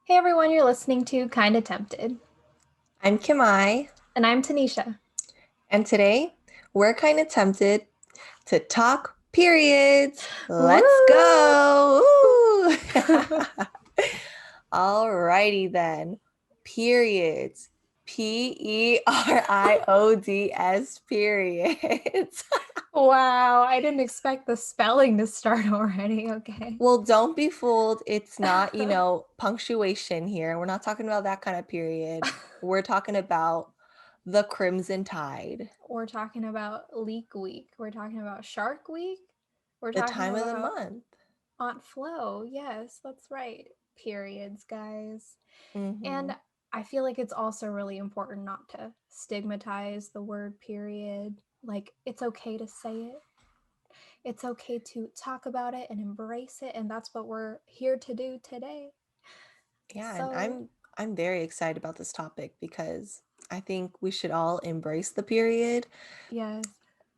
Hey everyone, you're listening to Kinda Tempted. I'm Kim-Mai, And I'm Tanisha. and today we're kind of tempted to talk periods. Let's Woo! go! Woo! Alrighty then. Periods. Periods. Periods. Wow, I didn't expect the spelling to start already. Okay. Well, don't be fooled. It's not, punctuation here. We're not talking about that kind of period. We're talking about the Crimson Tide, We're talking about Leak Week. We're talking about Shark Week. We're the talking time of the about month. Aunt Flo. Yes, that's right. Periods, guys. Mm-hmm. And I feel like it's also really important not to stigmatize the word period. Like, it's okay to say it. It's okay to talk about it and embrace it, and that's what we're here to do today. Yeah, and So, I'm very excited about this topic because I think we should all embrace the period. yes.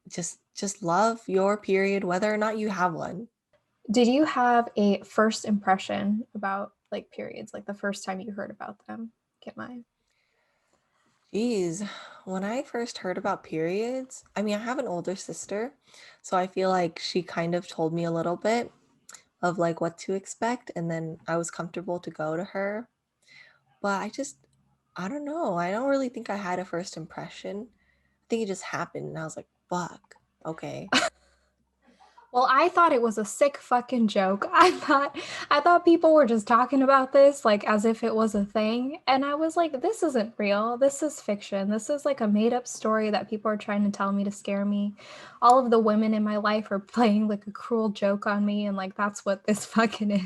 Just love your period whether or not you have one. Did you have a first impression about like periods, like the first time you heard about them? Get mine. Geez, when I first heard about periods, I mean, I have an older sister, so I feel like she kind of told me a little bit of like what to expect, and then I was comfortable to go to her. But I don't know. I don't really think I had a first impression. I think it just happened, and I was like, fuck, okay. Well, I thought it was a sick fucking joke. I thought people were just talking about this like as if it was a thing, and I was like, this isn't real. This is fiction. This is like a made-up story that people are trying to tell me to scare me. All of the women in my life are playing like a cruel joke on me, and like that's what this fucking is.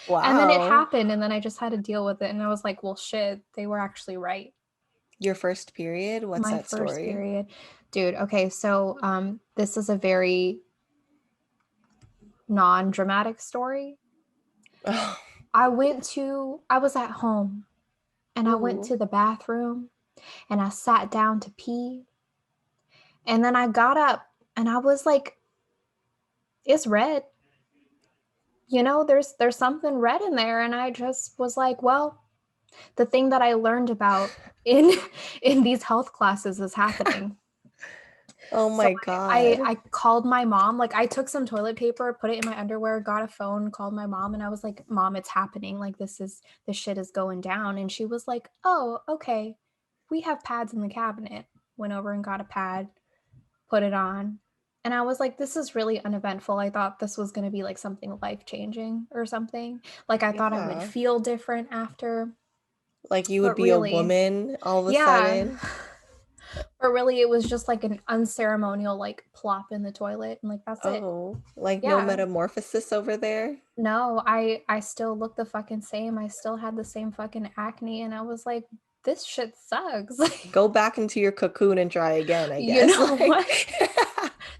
And then it Wow. happened, and then I just had to deal with it, and I was like, well, shit, they were actually right. Your first period? What's My that first story? period. Dude, okay, so this is a very non-dramatic story. Oh, I was at home and I went ooh. to the bathroom and I sat down to pee. And then I got up and I was like, it's red. There's something red in there. And I just was like, well, the thing that I learned about in in these health classes is happening. Oh So my I, God. I called my mom. Like I took some toilet paper, put it in my underwear, got a phone, called my mom, and I was like, Mom, it's happening. Like this shit is going down. And she was like, oh, okay. We have pads in the cabinet. Went over and got a pad, put it on. And I was like, this is really uneventful. I thought this was going to be like something life changing or something. Like I thought I would Yeah. feel different after, Like you would but be a really, woman all of a yeah. sudden. But really, it was just like an unceremonial, like plop in the toilet. And like, that's it. Oh, like no Yeah. metamorphosis over there. No, I still look the fucking same. I still had the same fucking acne. And I was like, this shit sucks. Go back into your cocoon and try again, I You guess. know Like, what?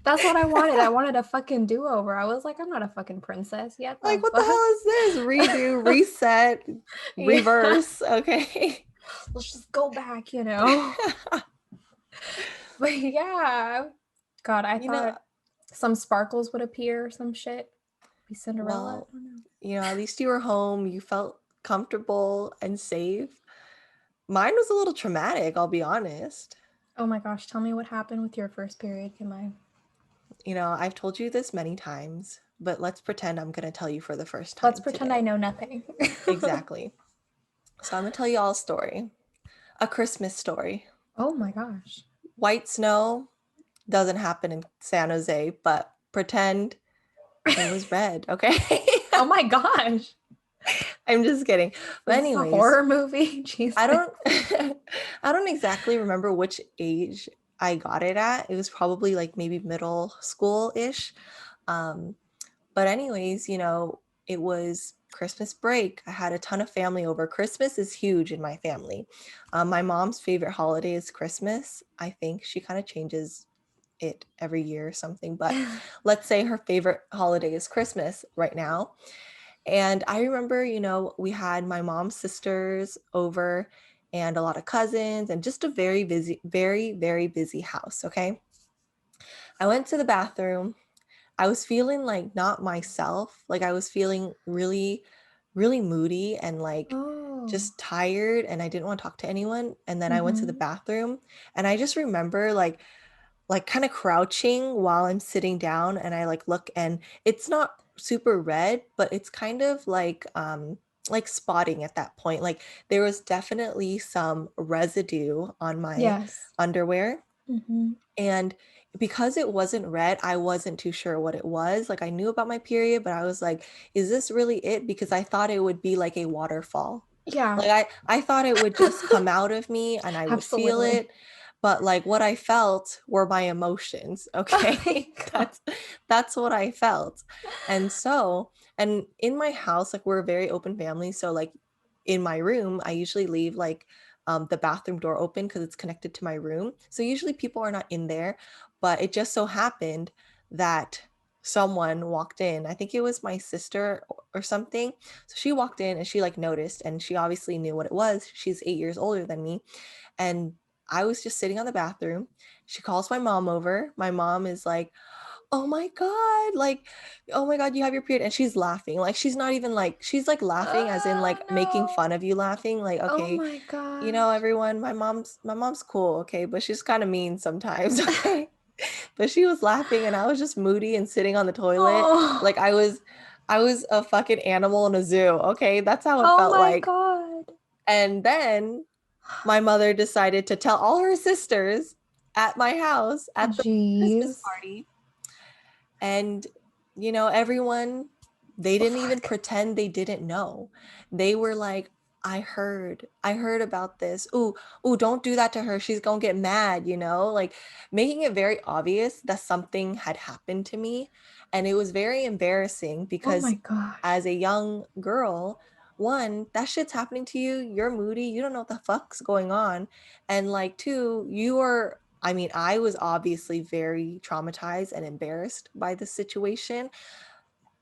That's what I wanted. I wanted a fucking do over. I was like, I'm not a fucking princess yet. like The what the fuck? hell is this? Redo, reset, Yeah. reverse. Okay. Let's just go back. But yeah. God, I You know, thought some sparkles would appear, some shit. Be Cinderella. well, I don't know. at least you were home. You felt comfortable and safe. Mine was a little traumatic, I'll be honest. Oh my gosh, tell me what happened with your first period, Kim I? I've told you this many times, but let's pretend I'm going to tell you for the first Let's time pretend I today. know nothing. Exactly. So I'm going to tell you all a story, a Christmas story. Oh my gosh. White snow doesn't happen in San Jose, but pretend it was red, okay? Oh my gosh. I'm just kidding. But Is this a anyways, horror movie? Jesus. I don't I don't exactly remember which age I got it at. It was probably like maybe middle school-ish. Um, But anyways, it was Christmas break. I had a ton of family over. Christmas is huge in my family. My mom's favorite holiday is Christmas. I think she kind of changes it every year or something, but let's say her favorite holiday is Christmas right now. And I remember, we had my mom's sisters over and a lot of cousins and just a very busy, very, very busy house. Okay. I went to the bathroom. I was feeling like not myself. Like I was feeling really really moody and like Oh. just tired, and I didn't want to talk to anyone. And then I went to the Mhm. bathroom, and I just remember like kind of crouching while I'm sitting down, and I like look, and it's not super red, but it's kind of like spotting at that point. Like there was definitely some residue on my Yes. underwear, Mhm. and because it wasn't red, I wasn't too sure what it was. Like I knew about my period, but I was like, is this really it? Because I thought it would be like a waterfall. Yeah. Like I thought it would just come out of me and I would feel Absolutely. it, but like what I felt were my emotions, Oh my okay? god. That's what I felt. And so, and in my house, like we're a very open family, so like in my room, I usually leave like the bathroom door open because it's connected to my room. So usually people are not in there, but it just so happened that someone walked in. I think it was my sister or something. So she walked in and she like noticed, and she obviously knew what it was. She's 8 years older than me. And I was just sitting on the bathroom. She calls my mom over. My mom is like, oh my God, like, oh my God, you have your period. And she's laughing. Like, she's not even like, she's like laughing as in Oh like making no. fun of you laughing. Like, Oh okay, my gosh. everyone, my mom's cool, okay, but she's kind of mean sometimes, okay. But she was laughing and I was just moody and sitting on the toilet. Like Oh. I was a fucking animal in a zoo, okay? That's how it Oh felt my like. god. And then my mother decided to tell all her sisters at my house at the Christmas Jeez. party. And, everyone, they didn't even Fuck. pretend they didn't know. They were like, I heard about this. Ooh, don't do that to her. She's gonna get mad, like making it very obvious that something had happened to me. And it was very embarrassing Oh my because gosh. as a young girl, one, that shit's happening to you. You're moody. You don't know what the fuck's going on. And like, two, I mean, I was obviously very traumatized and embarrassed by the situation.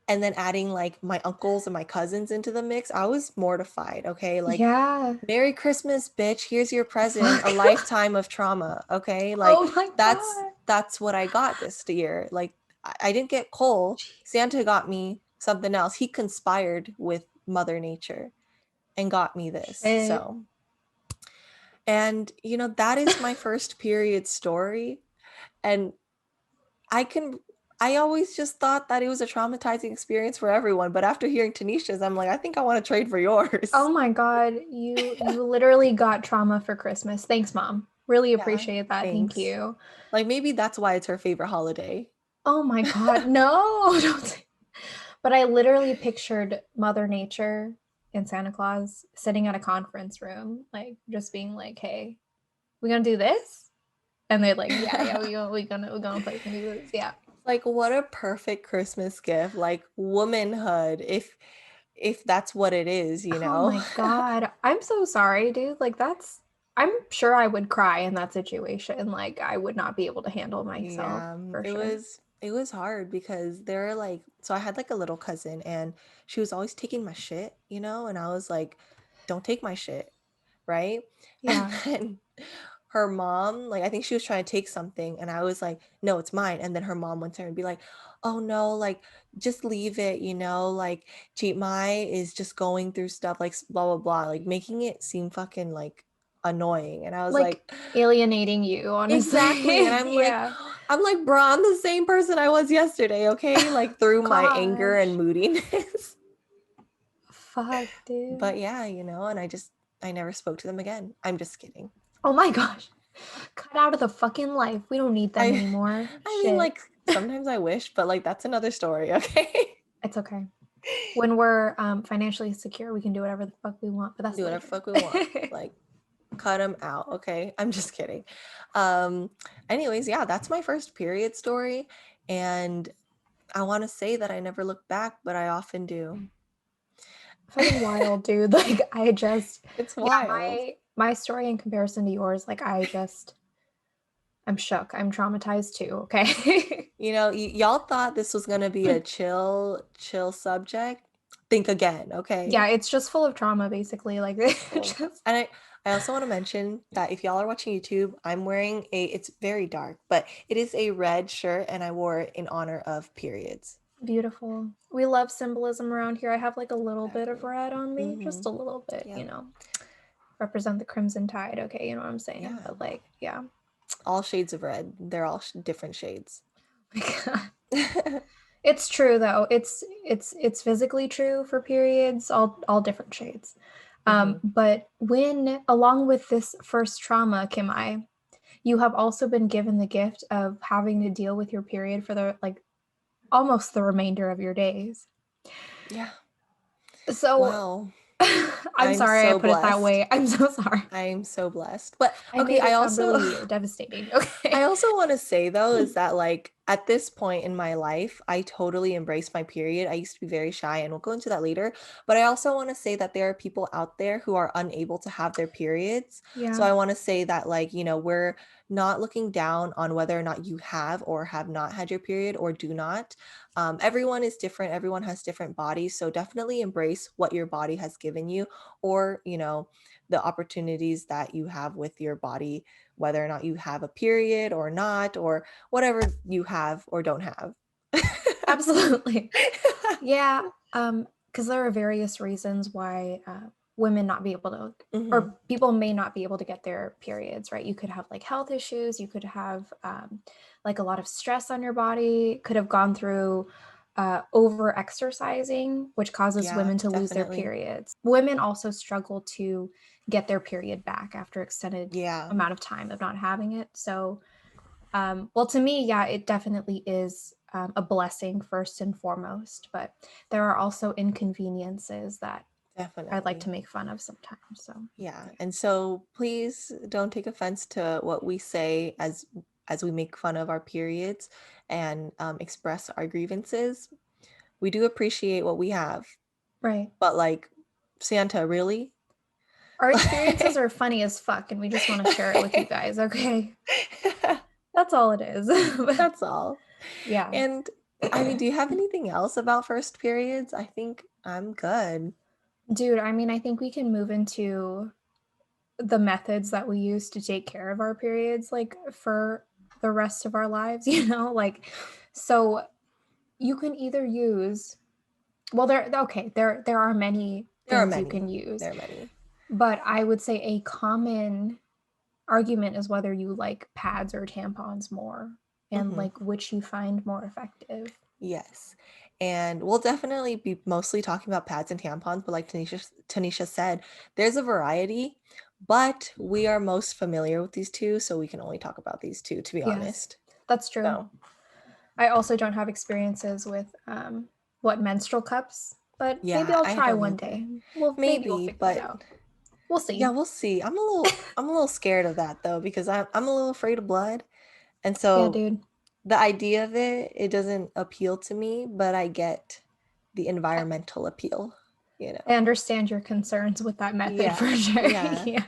And then adding like my uncles and my cousins into the mix, I was mortified. Okay. Like, Yeah. Merry Christmas, bitch. Here's your present, a Fuck. lifetime of trauma. Okay. Like, Oh my that's god. that's what I got this year. Like, I didn't get coal. Jeez. Santa got me something else. He conspired with Mother Nature and got me this. Shit. So, and that is my first period story. And I can I always just thought that it was a traumatizing experience for everyone, but after hearing Tanisha's, I'm like, I think I want to trade for Oh yours. my God, you literally got trauma for Christmas. Thanks, Mom. Really Yeah, appreciate that. Thank thanks. you. Like maybe that's why it's her favorite holiday. Oh my God, no. Don't say- But I literally pictured Mother Nature and Santa Claus sitting at a conference room, like just being like, "Hey, we gonna do this?" And they're like, "Yeah, yeah, we gonna fucking do this." Yeah. Like what a perfect Christmas gift, like womanhood, if that's what it is, you Oh know? my God. I'm so sorry, dude. Like that's I'm sure I would cry in that situation. Like I would not be able to handle myself Yeah, for it sure. was it was hard because they're like, so I had like a little cousin and she was always taking my shit, and I was like, don't take my shit, right? And Yeah. then her mom, like I think she was trying to take something and I was like, no, it's mine. And then her mom went to her and be like, oh no, like just leave it, like Mai is just going through stuff like blah blah blah, like making it seem fucking like annoying. And I was Like like, alienating you, exactly. And honestly. I'm like, Yeah. I'm like, bro, I'm the same person I was yesterday, okay? Like through my anger and Gosh. moodiness. Fuck, But dude. yeah, and I never spoke to them again. I'm just kidding. Oh my gosh. Cut out of the fucking life. We don't need them I anymore. I mean Shit. like sometimes I wish, but like that's another story, okay? It's okay. When we're financially secure, we can do whatever the fuck we want, but that's Do whatever later. fuck we want. Like cut them out, okay? I'm just kidding. Um Anyways, yeah, that's my first period story, and I want to say that I never look back, but I often do. Fucking wild, dude. Like I just It's yeah, wild. my story in comparison to yours, like I'm shook. I'm traumatized too, okay? Y'all thought this was gonna be a chill subject. Think again, okay? Yeah, it's just full of trauma basically. Like Full of just And I also want to mention that if y'all are watching YouTube, I'm wearing it's very dark, but it is a red shirt and I wore it in honor of periods. Beautiful. We love symbolism around here. I have like a little bit of Exactly. red on me, Mm-hmm. just a little bit, Yep. represent the crimson tide. Okay, you know what I'm saying? Yeah. But like, yeah. All shades of red. They're all different shades. It's true though. It's physically true for periods, all different shades. Hmm. But when along with this first trauma, Kim-Mai, you have also been given the gift of having to deal with your period for the like almost the remainder of your days. Yeah. So Wow. I'm I'm sorry I so put it that blessed. way. I'm so sorry. I'm so blessed. But I okay, made I it sound also really devastating. I Okay. also want to say though is that like at this point in my life, I totally embrace my period. I used to be very shy and we'll go into that later, but I also want to say that there are people out there who are unable to have their periods. So Yeah. I want to say that like, we're not looking down on whether or not you have or have not had your period or do not. Everyone is different. Everyone has different bodies. So definitely embrace what your body has given you or, the opportunities that you have with your body, whether or not you have a period or not, or whatever you have or don't have. Absolutely. Yeah, because there are various reasons why women not be able to, Hmm. or people may not be able to get their periods, right? You could have like health issues, you could have like a lot of stress on your body, could have gone through over exercising, which causes Yeah, women to lose their definitely. periods. Women also struggle to get their period back after extended Yeah, amount of time of not having it. So well, to me, yeah, it definitely is a blessing first and foremost, but there are also inconveniences that I'd like to definitely. make fun of sometimes. So, Yeah. yeah. And so please don't take offense to what we say as we make fun of our periods and express our grievances. We do appreciate what we have, Right. but like Santa, really? Our experiences are funny as fuck, and we just want to share it with you guys. Okay. That's all it is. That's all. Yeah. And I mean, do you have anything else about first periods? I think I'm good. Dude, I mean, I think we can move into the methods that we use to take care of our periods, like for the rest of our lives, like, so you can either use well, there are many There are things you can many. use, There are many. but I would say a common argument is whether you like pads or tampons more and Hmm. like which you find more effective. Yes. And we'll definitely be mostly talking about pads and tampons, but like Tanisha said, there's a variety, but we are most familiar with these two, so we can only talk about these two, to be Yes, honest. that's true. So, I also don't have experiences with what menstrual cups, but maybe yeah, I'll I try don't one either. day. Maybe we'll Maybe, figure it but out. We'll yeah, see. we'll see. I'm a little scared of that though because I'm a little afraid of blood. And Yeah, so dude. the idea of it doesn't appeal to me, but I get the I, environmental appeal, you I know. understand your concerns with that method for Yeah, sure. yeah. Yeah.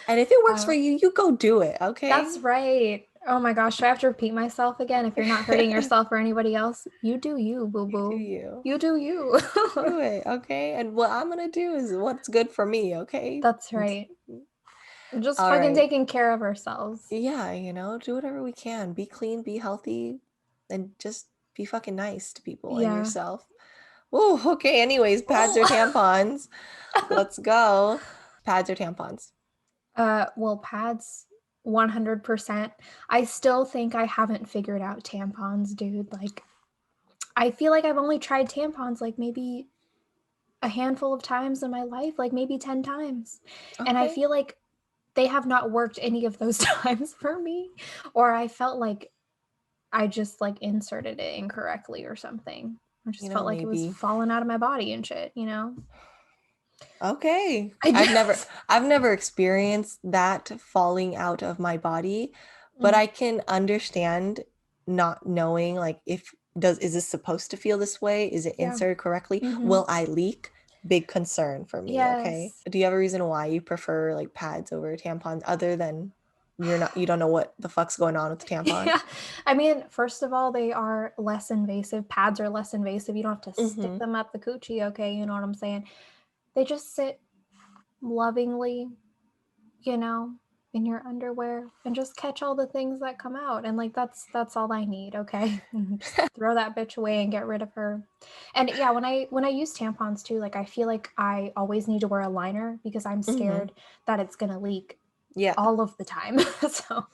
And if it works for Uh, you, you go do it, That's okay? right. Oh my gosh, do I have to repeat myself again? If you're not hurting yourself or anybody else, you do you, boo You do boo. you. You do you. Do it, okay? And what I'm gonna do is what's good for me, okay? That's right. Just All fucking right. taking care of ourselves. Yeah, do whatever we can. Be clean, be healthy, and just be fucking nice to people and Yeah. yourself. Oh, okay. Anyways, pads or Oh. tampons. Let's go. Pads or tampons. Well, pads 100%. I still think I haven't figured out tampons, dude. Like, I feel like I've only tried tampons like maybe a handful of times in my life, like maybe 10 times. And I Okay. feel like they have not worked any of those times for me, or I felt like I just like inserted it incorrectly or something. I just felt like it was Maybe. falling out of my body and shit. Okay. I I've never just I've never experienced that falling out of my body, but Mm, I can understand not knowing like if does is this supposed to feel this way? Is it yeah. inserted correctly? Hmm. Will I leak? Big concern for me, okay? Yes. Do you have a reason why you prefer like pads over tampons other than you don't know what the fuck's going on with the tampon? Yeah. I mean, first of all, they are less invasive. Pads are less invasive. You don't have to stick Mhm. them up the coochie, okay? You know what I'm saying? They just sit lovingly, you know? in your underwear and just catch all the things that come out. And like that's all I need, okay? Just throw that bitch away and get rid of her. And yeah, when I use tampons too, like I feel like I always need to wear a liner because I'm Hmm. scared that it's gonna leak Yeah, all of the time. So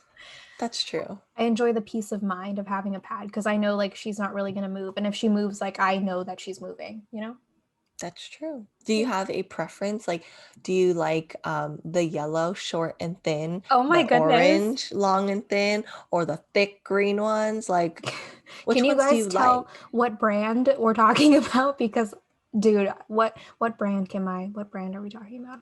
that's true. I enjoy the peace of mind of having a pad because I know like she's not really gonna move. And if she moves, like I know that she's moving, you know? That's true. Do you Yeah. have a preference? Like, do you like the yellow, short and thin, Oh my the goodness. orange, long and thin, or the thick green ones? Like, Can which you ones do guys you tell like? what brand we're talking about? Because, dude, what brand, Kim-Mai? What brand are we talking about?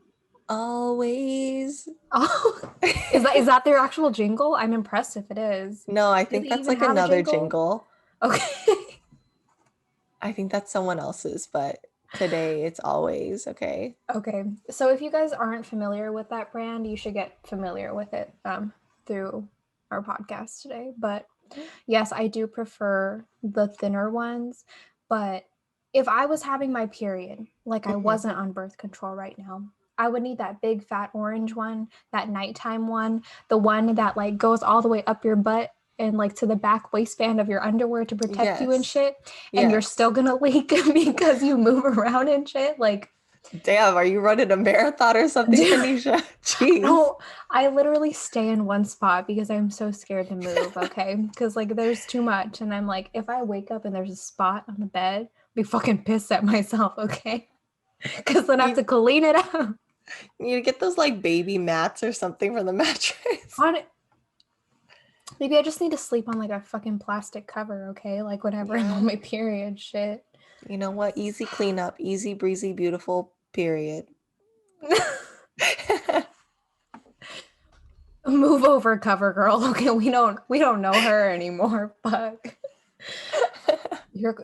Always. Oh, is that their actual jingle? I'm impressed if it is. No, I Do think they that's even like have a another jingle? jingle. Okay. I think that's someone else's, but today it's always okay. Okay. So if you guys aren't familiar with that brand, you should get familiar with it through our podcast today. But yes, I do prefer the thinner ones, but if I was having my period, like I Hmm. wasn't on birth control right now, I would need that big fat orange one, that nighttime one, the one that like goes all the way up your butt and like to the back waistband of your underwear to protect you and Yes. shit, and you're Yes. still gonna leak because you move around and shit. Like, Damn, are you running a marathon or something, dude, Tanisha? I Jeez. don't. I literally stay in one spot because I'm so scared to move. Okay, because like there's too much, and I'm like, if I wake up and there's a spot on the bed, I'll be fucking pissed at myself. Okay, because then I have You to clean it out. you need to get those like baby mats or something for the mattress. On it, maybe I just need to sleep on like a fucking plastic cover. Okay, like whenever I'm on Yeah. my period, shit. You know what? Easy cleanup, easy breezy, beautiful, period. Move over, cover girl. Okay, we don't know her anymore. Fuck.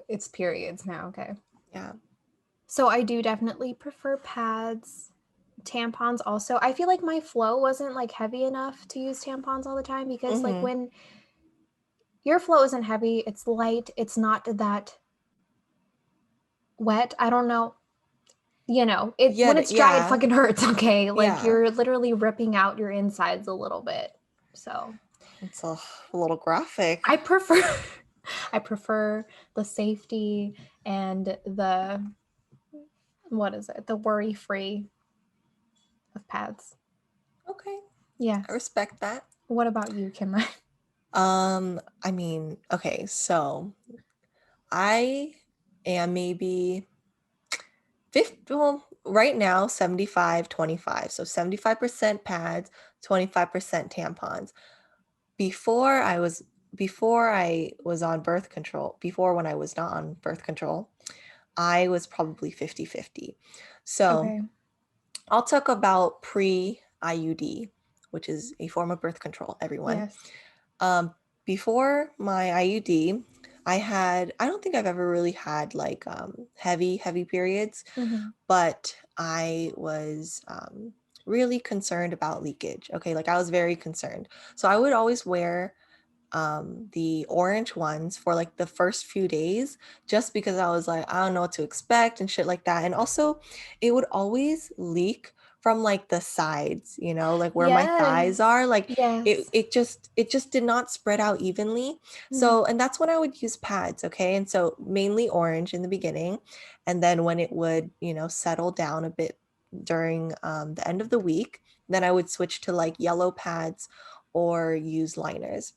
It's periods now. Okay. Yeah. So I do definitely prefer pads. Tampons also. I feel like my flow wasn't like heavy enough to use tampons all the time because like Hmm. when your flow isn't heavy, it's light, it's not that wet. I don't know. It Yeah, when it's dry it yeah, fucking hurts, okay? Like yeah. you're literally ripping out your insides a little bit. So, It's a little graphic. I prefer I prefer the safety and the what is it? The worry-free of pads. Okay, I Yes. respect that. What about you, Kim? I mean, okay, so I am maybe 50, well, right now 75-25. So 75% pads, 25% tampons. Before I was before I was on birth control, before when I was not on birth control, I was probably 50-50. So Okay. I'll talk about pre-IUD, which is a form of birth control, everyone. Yes. Um, Before my IUD, I don't think I've ever really had like heavy periods, Mhm. but I was really concerned about leakage. Okay, like I was very concerned. So I would always wear the orange ones for like the first few days just because I was like, I don't know what to expect and shit like that. And also, it would always leak from like the sides, like where my thighs are. Yes. Like it, Yes. it just it just did not spread out evenly. Mhm. So, and that's when I would use pads, okay? And so mainly orange in the beginning, and then when it would, settle down a bit during the end of the week, then I would switch to like yellow pads or use liners.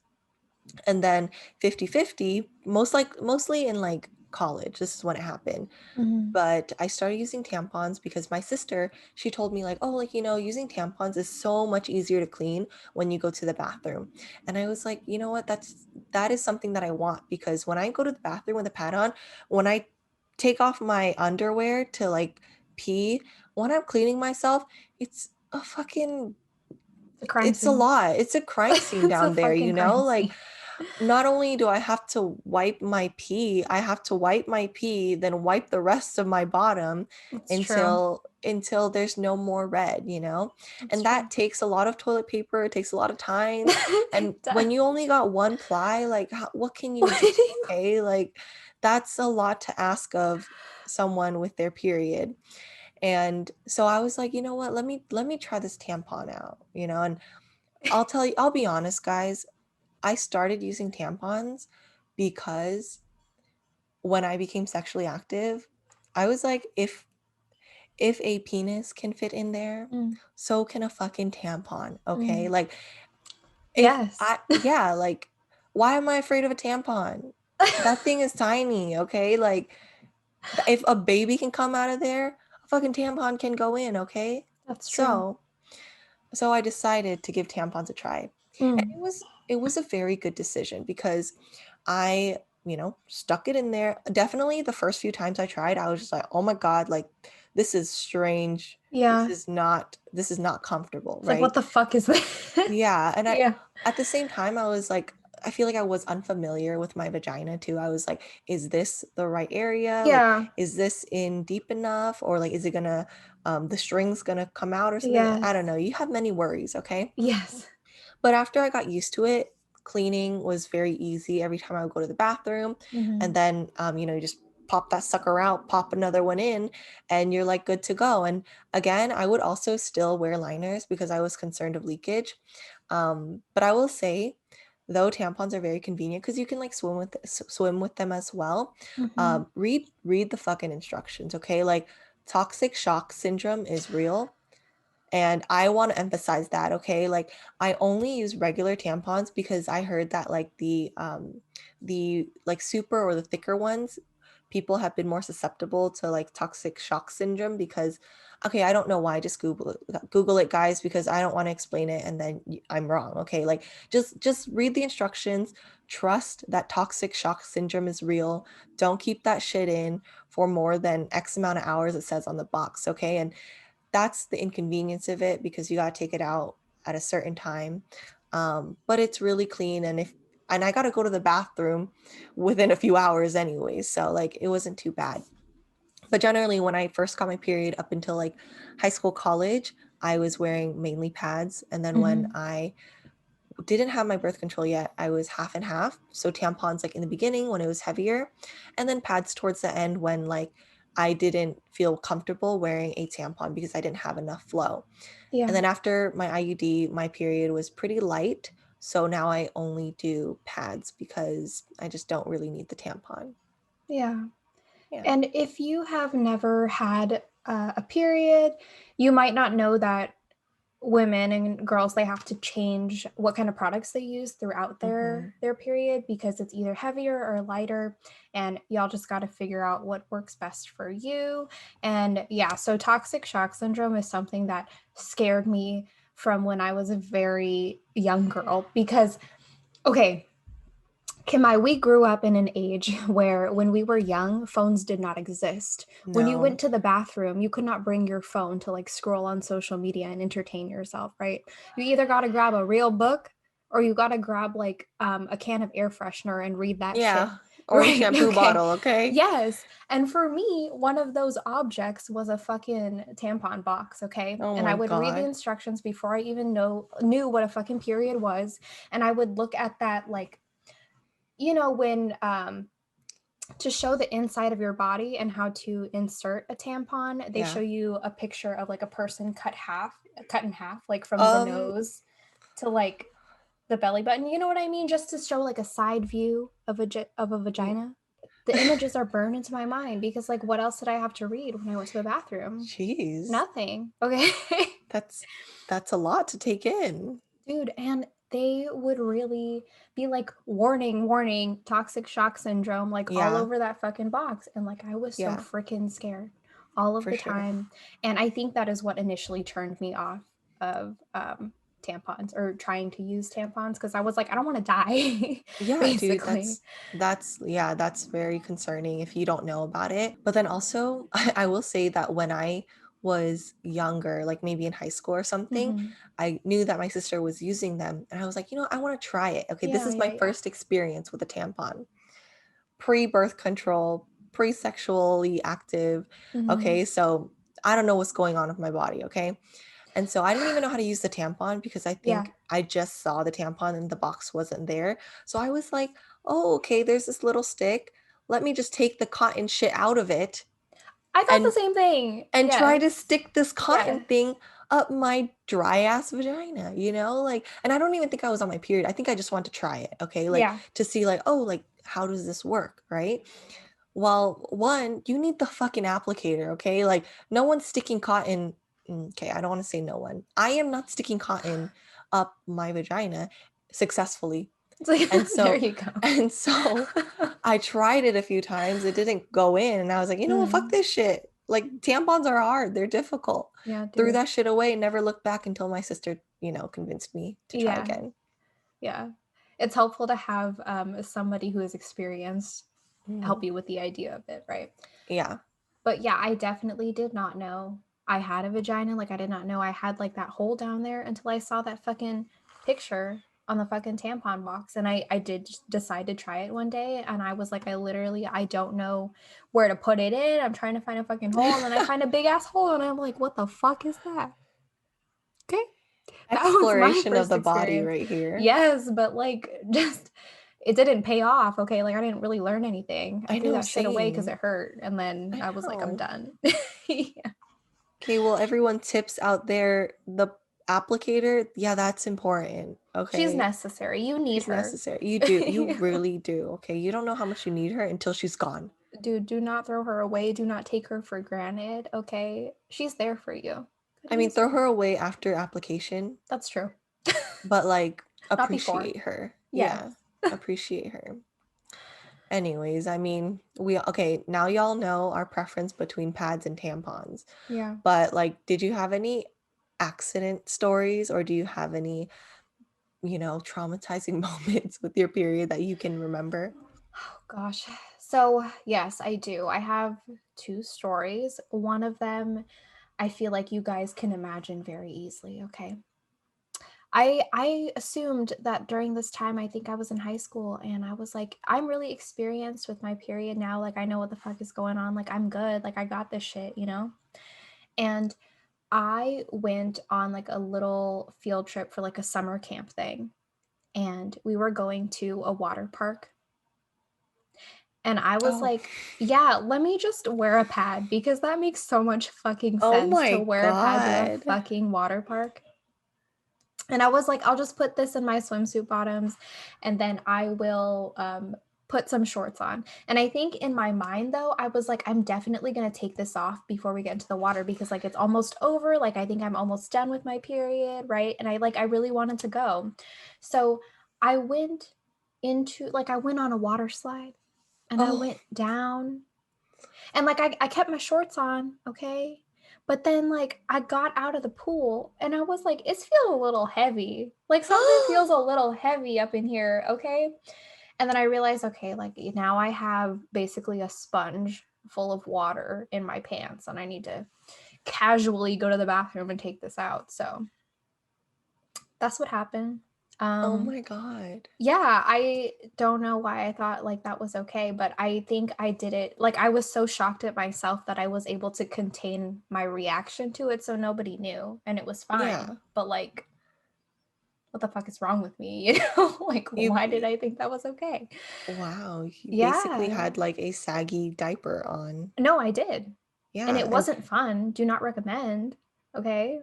And then 50-50, mostly in like college, this is when it happened. Mhm. But I started using tampons because my sister, she told me like, oh, like, using tampons is so much easier to clean when you go to the bathroom. And I was like, you know what, that is something that I want, because when I go to the bathroom with a pad on, when I take off my underwear to like pee, when I'm cleaning myself, it's a fucking The crime it's a scene. lot. It's a crime scene It's a down there, fucking crime like scene. not only do I have to wipe my pee, I have to wipe my pee, then wipe the rest of my bottom It's true. until there's no more red, It's And true. that takes a lot of toilet paper, it takes a lot of time. And It does. when you only got one ply, like what can you do? Okay? Like that's a lot to ask of someone with their period. And so I was like, you know what? Let me try this tampon out, and I'll be honest, guys. I started using tampons because when I became sexually active, I was like, if a penis can fit in there, Mm, so can a fucking tampon, okay? mm. Like, if Yes. I yeah, like, why am I afraid of a tampon? That thing is tiny, okay? Like, if a baby can come out of there, a fucking tampon can go in, okay? That's true. So, so I decided to give tampons a try. And Mm, it was a very good decision because I, stuck it in there. Definitely the first few times I tried, I was just like, "Oh my God, like this is strange. yeah. This is not comfortable," It's like, right? what the fuck is this? Yeah, and Yeah. at the same time I was like I feel like I was unfamiliar with my vagina too. I was like, is this the right area? Like, Yeah. is this in deep enough? Or like, is it gonna, the strings gonna come out or something? I don't Yes. know. You have many worries, okay? Yes. But after I got used to it, cleaning was very easy every time I would go to the bathroom. And Mhm. then, you just pop that sucker out, pop another one in, and you're like good to go. And again, I would also still wear liners because I was concerned of leakage. But I will say, though tampons are very convenient because you can like swim with them as well. Mhm. Read the fucking instructions, okay? Like toxic shock syndrome is real. And I want to emphasize that, okay? Like I only use regular tampons because I heard that like the like super or the thicker ones, people have been more susceptible to like toxic shock syndrome because okay, I don't know why, just Google it guys because I don't want to explain it and then I'm wrong, okay? Like just read the instructions, trust that toxic shock syndrome is real. Don't keep that shit in for more than X amount of hours it says on the box, okay? And that's the inconvenience of it because you got to take it out at a certain time. But it's really clean and I got to go to the bathroom within a few hours anyway, so like it wasn't too bad. But generally when I first got my period up until like high school, college, I was wearing mainly pads, and then when Mhm. I didn't have my birth control yet, I was half and half. So tampons like in the beginning when it was heavier, and then pads towards the end when like I didn't feel comfortable wearing a tampon because I didn't have enough flow. And Yeah. then after my IUD, my period was pretty light. So now I only do pads because I just don't really need the tampon. Yeah. Yeah. And if you have never had a period, you might not know that women and girls, they have to change what kind of products they use throughout Hmm. their period because it's either heavier or lighter, and y'all just got to figure out what works best for you. And yeah, so toxic shock syndrome is something that scared me from when I was a very young girl because okay, Kim-Mai, we grew up in an age where when we were young, phones did not exist. When you No. went to the bathroom, you could not bring your phone to like scroll on social media and entertain yourself, right? You either got to grab a real book or you got to grab like a can of air freshener and read that shit. Yeah. Or the Right. shampoo Okay. bottle, okay? Yes. And for me, one of those objects was a fucking tampon box, okay? Oh And I my would read the God. instructions before I even knew what a fucking period was, and I would look at that like when to show the inside of your body and how to insert a tampon, they show Yeah. you a picture of like a person cut in half, like from the Um, nose to like the belly button. You know what I mean? Just to show like a side view of a y- vagina. The images are burned into my mind because like what else did I have to read when I went to the bathroom? jeez. Nothing. Okay. That's that's a lot to take in. Dude, and they would really be like, warning, warning, toxic shock syndrome, like all Yeah. over that fucking box. And like, I was so Yeah, freaking scared all of for the sure. time. And I think that is what initially turned me off of tampons or trying to use tampons because I was like, I don't want to die, Yeah, dude, basically. that's very concerning if you don't know about it. But then also, I will say that when I was younger, like maybe in high school or something, Hmm. I knew that my sister was using them, and I was like, I want to try it. Okay, this Yeah, is yeah, my yeah. first experience with a tampon. Pre-birth control, pre-sexually active. Hmm. Okay, so I don't know what's going on with my body, okay? And so I didn't even know how to use the tampon because I Yeah. think I just saw the tampon and the box wasn't there. So I was like, oh, okay, there's this little stick. Let me just take the cotton shit out of it I thought the and same thing. try to Yes. stick this Yeah. cotton thing up my dry ass vagina, you know? Like, and I don't even think I was on my period. I think I just wanted to try it, okay? Like Yeah. to see like, oh, like how does this work, right? Well, one, you need the fucking applicator, okay? Like no one's sticking cotton. Okay, I don't want to say no one. I am not sticking cotton up my vagina successfully. It's like, And there so you go. and so I tried it a few times. It didn't go in. And I was like, you know what? Fuck Mm. this shit. Like tampons are hard. They're difficult. Yeah, Threw dude. that shit away and never looked back until my sister, convinced me to try Yeah. again. Yeah. It's helpful to have somebody who is experienced help Mm. you with the idea of it, right? Yeah. But yeah, I definitely did not know I had a vagina. Like, I did not know I had like that hole down there until I saw that fucking picture on the fucking tampon box. And I did decide to try it one day. And I was like, I don't know where to put it in. I'm trying to find a fucking hole. And then I find a big ass hole. And I'm like, what the fuck is that? Okay. That was my Exploration of first the body experience. right here. Yes, but like just it didn't pay off. Okay. Like I didn't really learn anything. I I threw know, that shit away because same. it hurt. And then I I was like, I'm know. done. Yeah. Okay, well, everyone tips out there, the applicator, yeah, that's important. She's Okay. necessary. You need She's her. necessary. You do. You really do. Okay. You don't know how much you need her until she's gone. Dude, do not throw her away. Do not take her for granted. Okay. She's there for you. I Gotta mean, use throw her. her away after application, That's true. but like Not before. appreciate her. Yes. Yeah. Appreciate her. Anyways, I mean, okay, now y'all know our preference between pads and tampons. Yeah. But like, did you have any accident stories or do you have any, traumatizing moments with your period that you can remember? Oh gosh. So, yes, I do. I have two stories. One of them I feel like you guys can imagine very easily, okay? I assumed that during this time I think I was in high school and I was like, I'm really experienced with my period now. Like I know what the fuck is going on. Like I'm good. Like I got this shit, you know? And I went on like a little field trip for like a summer camp thing. And we were going to a water park. And I was Oh. like, yeah, let me just wear a pad because that makes so much fucking Oh sense to my wear a pad to a God. fucking water park. And I was like, I'll just put this in my swimsuit bottoms and then I will put some shorts on. And I think in my mind, though, I was like, I'm definitely going to take this off before we get into the water because, like, it's almost over. Like, I think I'm almost done with my period. Right. And I really wanted to go. So I went I went on a water slide and I Oh. went down and like I kept my shorts on, okay? But then like I got out of the pool and I was like, it's feeling a little heavy. Like something feels a little heavy up in here, okay? And then I realized, okay, like now I have basically a sponge full of water in my pants and I need to casually go to the bathroom and take this out. So that's what happened. Oh Um my God. Yeah, I don't know why I thought like that was okay, but I think I did it like I was so shocked at myself that I was able to contain my reaction to it so nobody knew and it was Yeah. fine. But like what the fuck is wrong with me? You know? Like You, why did I think that was okay? wow. You basically Yeah. had like a saggy diaper on. No, I did. And Yeah. it And wasn't fun. Do not recommend. Okay?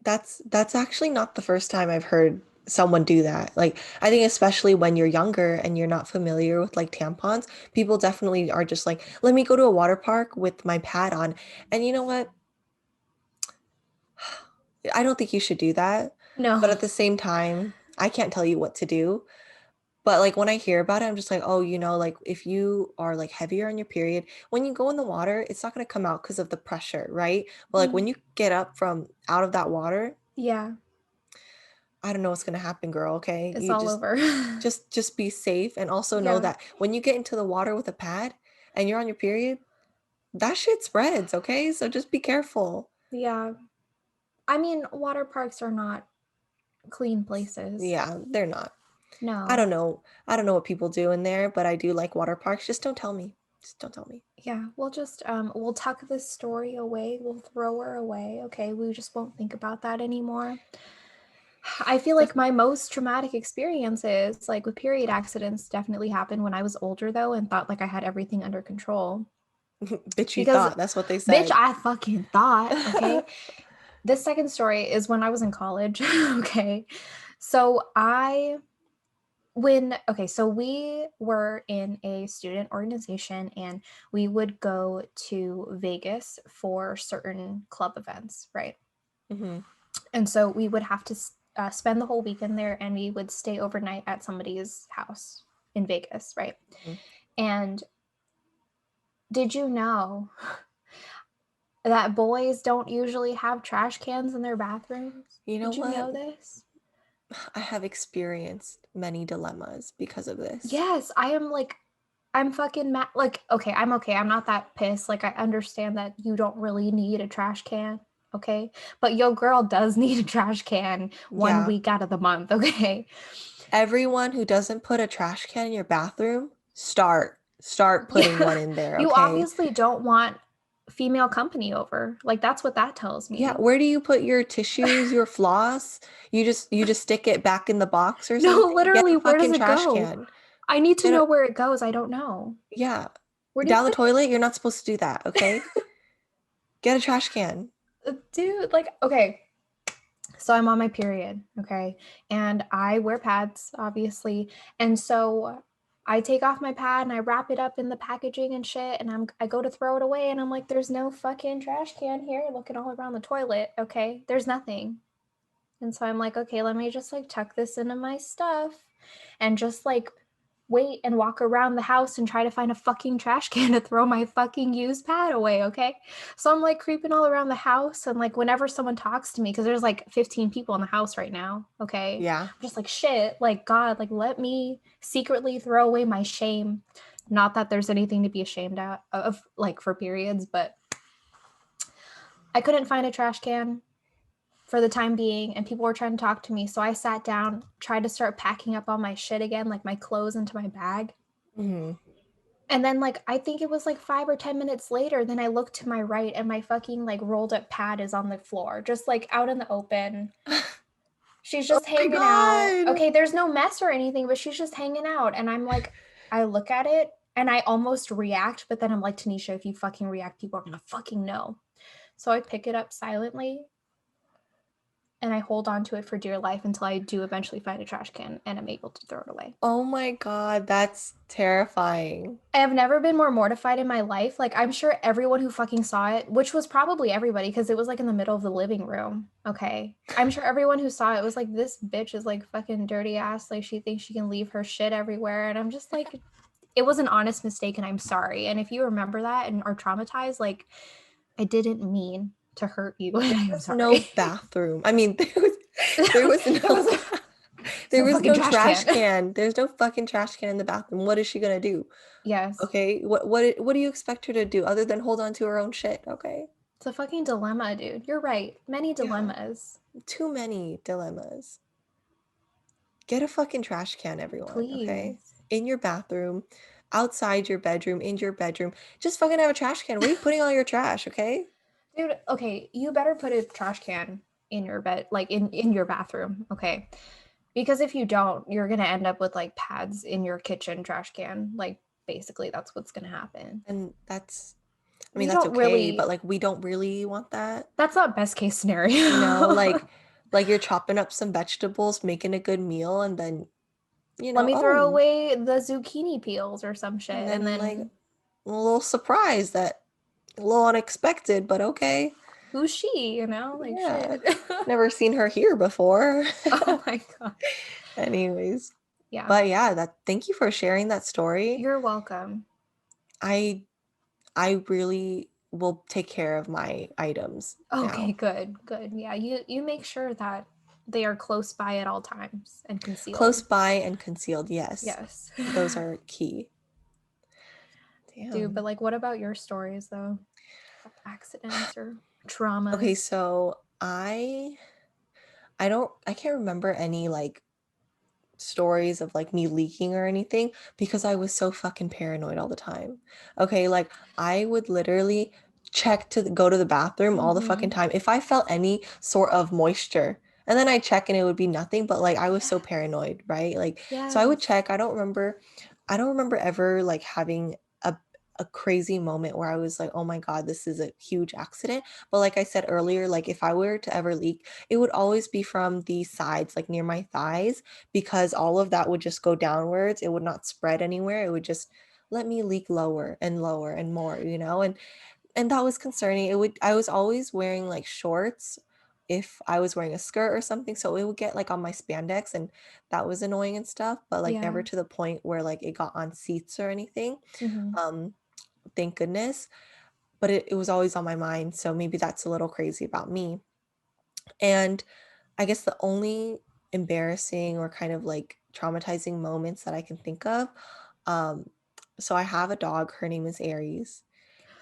that's actually not the first time I've heard someone do that. Like, I think especially when you're younger and you're not familiar with like tampons, people definitely are just like, let me go to a water park with my pad on. And you know what? I don't think you should do that. But No. at the same time, I can't tell you what to do. But like when I hear about it, I'm just like, oh, like if you are like heavier on your period, when you go in the water, it's not going to come out because of the pressure, right? But like when Mm, you get up from out of that water, yeah, I don't know what's going to happen, girl, okay? it's You all just over. just be safe and also know Yeah. that when you get into the water with a pad and you're on your period, that shit spreads, okay? So just be careful. Yeah. I mean, water parks are not clean places. Yeah, they're not. I No. don't know. I don't know what people do in there, but I do like water parks. Just don't tell me. Just don't tell me. Yeah, we'll just we'll tuck this story away. We'll throw her away. Okay, we just won't think about that anymore. I feel like my most traumatic experiences, like with period accidents, definitely happened when I was older though and thought like I had everything under control. Bitch, you Because thought. That's what they bitch, said. I fucking thought, okay? This second story is when I was in college. Okay. So so we were in a student organization and we would go to Vegas for certain club events, right? Mm-hmm. And so we would have to spend the whole weekend there and we would stay overnight at somebody's house in Vegas, right? Mm-hmm. And did you know that boys don't usually have trash cans in their bathrooms? You know Did you what? know this? I have experienced many dilemmas because of this. Yes, I am like, I'm fucking mad. Like, okay, I'm okay. I'm not that pissed. Like, I understand that you don't really need a trash can, okay? But your girl does need a trash can one Yeah. week out of the month, okay? Everyone who doesn't put a trash can in your bathroom, start putting Yeah. one in there, You okay? obviously don't want female company over. Like, that's what that tells Yeah, me. where do you put your tissues, your floss? You just stick it back in the box or No, something? Get literally, a where does fucking it trash go? can. I need to Get know a where it goes. I don't know. Yeah. Where do you Down the put it? toilet, you're not supposed to do that, okay? Get a trash can. Dude, like, okay. So I'm on my period, okay? And I wear pads, obviously. And so I take off my pad and I wrap it up in the packaging and shit. And I go to throw it away and I'm like, there's no fucking trash can here. Looking all around the toilet, okay? There's nothing. And so I'm like, okay, let me just like tuck this into my stuff and just like wait and walk around the house and try to find a fucking trash can to throw my fucking used pad away, okay? So I'm like creeping all around the house and like whenever someone talks to me, because there's like 15 people in the house right now, okay? Yeah. I'm just like, shit, like God, like let me secretly throw away my shame. Not that there's anything to be ashamed of like for periods, but I couldn't find a trash can for the time being and people were trying to talk to me. So I sat down, tried to start packing up all my shit again, like my clothes into my bag. Hmm. And then like I think it was like 5 or 10 minutes later, then I looked to my right and my fucking like rolled up pad is on the floor, just like out in the open. She's Oh just my hanging out. God. Okay, there's no mess or anything, but she's just hanging out. And I'm like, I look at it and I almost react, but then I'm like, Tanisha, if you fucking react, people are gonna fucking know. So I pick it up silently and I hold on to it for dear life until I do eventually find a trash can and I'm able to throw it away. Oh my God, that's terrifying. I have never been more mortified in my life. Like, I'm sure everyone who fucking saw it, which was probably everybody because it was like in the middle of the living room. Okay. I'm sure everyone who saw it was like, this bitch is like fucking dirty ass. Like, she thinks she can leave her shit everywhere. And I'm just like, it was an honest mistake and I'm sorry. And if you remember that and are traumatized, like, I didn't mean to hurt you. There I'm was no sorry. bathroom. I mean, there was There was no there no was fucking no trash trash can. can. There's no fucking trash can in the bathroom. What is she gonna do? Yes. Okay, what do you expect her to do other than hold on to her own shit? Okay, It's a fucking dilemma, dude. You're right. Many yeah, dilemmas. too many dilemmas. Get a fucking trash can, everyone. Okay, Please. in your bathroom, outside your bedroom, in your bedroom, just fucking have a trash can. Where are you putting all your trash? Okay, Dude, okay, you better put a trash can in your bed, like in your bathroom, okay? Because if you don't, you're gonna end up with like pads in your kitchen trash can. Like basically that's what's gonna happen. and that's, I mean, We that's don't okay, but really like we don't really want that. that's not best case You know, scenario. like you're chopping up some vegetables, making a good meal, and then, Let me throw oh, away the zucchini peels or some and shit and then like then a little surprise that a little unexpected, but okay. who's she, you know? Like Yeah. shit. Never seen her here before. Oh my god. Anyways, Yeah. but yeah, that thank you for sharing that story. You're welcome. I I really will take care of my items Okay, now. good. Good. Yeah, you make sure that they are close by at all times and Close concealed. by and concealed, yes. Yes. Those are key. Dude, but Damn. like what about your stories though? Accidents or Okay, traumas? so I can't remember any like stories of like me leaking or anything because I was so fucking paranoid all the time. Okay, like I would literally check to go to the bathroom all the fucking Mhm. time if I felt any sort of moisture. And then I check and it would be nothing, but like I was so Yes. paranoid, right? Like so I would Yes. check. I don't remember ever like having a a crazy moment where I was like, oh my God, this is a huge accident. But like I said earlier, like if I were to ever leak, it would always be from the sides, like near my thighs, because all of that would just go downwards. It would not spread anywhere. It would just let me leak lower and more, and that was concerning. I was always wearing like shorts if I was wearing a skirt or something, so it would get like on my spandex, and that was annoying and stuff, but like Yeah. never to the point where like it got on seats or anything. Mhm. Um, thank goodness. But it was always on my mind, so maybe that's a little crazy about me. And I guess the only embarrassing or kind of like traumatizing moments that I can think of, um, so I have a dog, her name is Aries.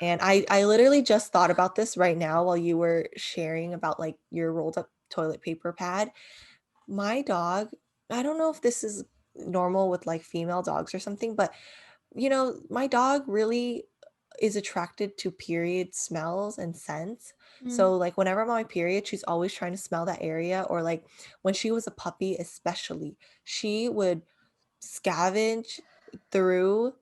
And I literally just thought about this right now while you were sharing about like your rolled up toilet paper pad. My dog, I don't know if this is normal with like female dogs or something, but my dog really is attracted to period smells and scents. Mm. So like whenever I'm on my period, she's always trying to smell that area, or like when she was a puppy especially, she would scavenge through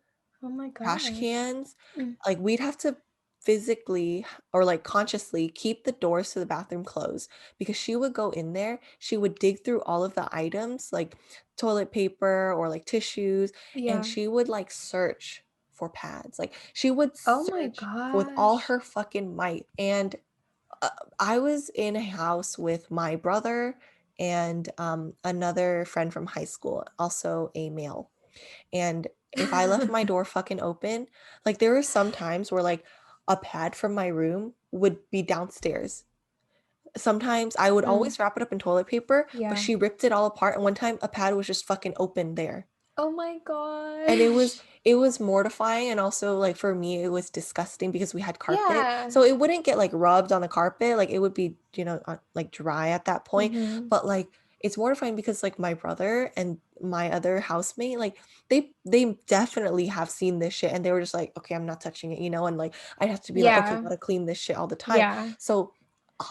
Oh my trash gosh. cans. Mm. Like, we'd have to physically or, like, consciously keep the doors to the bathroom closed because she would go in there, she would dig through all of the items, like toilet paper or, like, tissues, and Yeah. she would, like, search for pads. Like, she would Oh my search with all gosh. her fucking might, and, uh, I was in a house with my brother and, another friend from high school, also a male. And if I left my door fucking open, like, there were some times where, like, a pad from my room would be downstairs. Sometimes I would Mm. always wrap it up in toilet paper, but Yeah. she ripped it all apart, and one time a pad was just fucking open there. Oh my And it was gosh. it was mortifying, and also, like, for me, it was disgusting because we had carpet, Yeah. so it wouldn't get, like, rubbed on the carpet, like, it would be, like, dry at that point, Mhm. but, like, it's mortifying because, like, my brother and my other housemate, like, they definitely have seen this shit, and they were just like, "Okay, I'm not touching it," and, like, I'd have to be like, "Okay, Yeah. gotta clean this shit all the time." Yeah. So,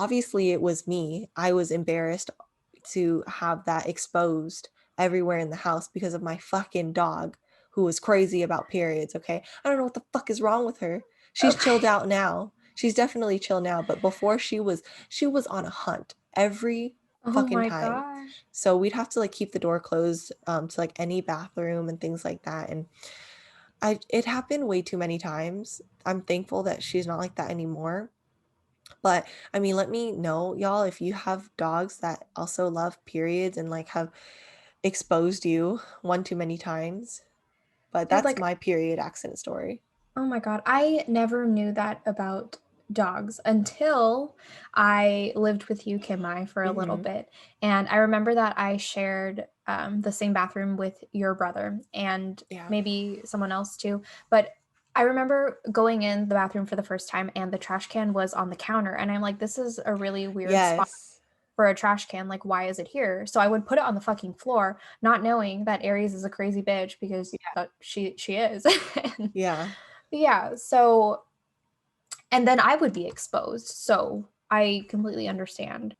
obviously, it was me. I was embarrassed to have that exposed everywhere in the house because of my fucking dog who was crazy about periods, okay? I don't know what the fuck is wrong with her. She's chilled Okay. out now. She's definitely chill now, but before she was on a hunt every Oh fucking my time. gosh. So we'd have to like keep the door closed to like any bathroom and things like that. And it happened way too many times. I'm thankful that she's not like that anymore. But I mean, let me know, y'all, if you have dogs that also love periods and like have exposed you one too many times. But Dude, that's like, my period accident story. oh my God. I never knew that about dogs until I lived with you, Kim-Mai, for a little Mhm. bit. And I remember that I shared the same bathroom with your brother and Yeah. maybe someone else too. But I remember going in the bathroom for the first time and the trash can was on the counter. And I'm like, this is a really weird spot Yes. for a trash can. Like, why is it here? So I would put it on the fucking floor, not knowing that Aries is a crazy bitch because Yeah. she is. And Yeah. yeah, so and then I would be exposed. So I completely understand.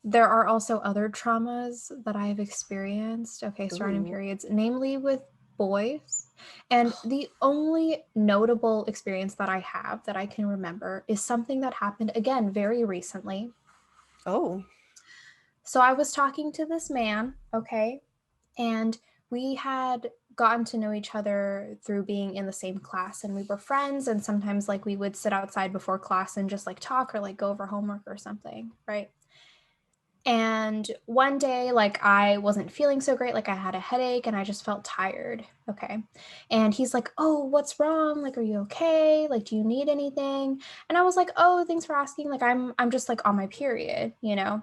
There are also other traumas that I have experienced, okay, surrounding Ooh. periods, namely with boys. And the only notable experience that I have that I can remember is something that happened again very recently. Oh. So I was talking to this man, okay, and we had gotten to know each other through being in the same class and we were friends and sometimes like we would sit outside before class and just like talk or like go over homework or something, right? And one day like I wasn't feeling so great, like I had a headache and I just felt tired, okay? And he's like, "Oh, what's wrong? Like are you okay? Like do you need anything?" And I was like, "Oh, thanks for asking. Like I'm just like on my period, you know?"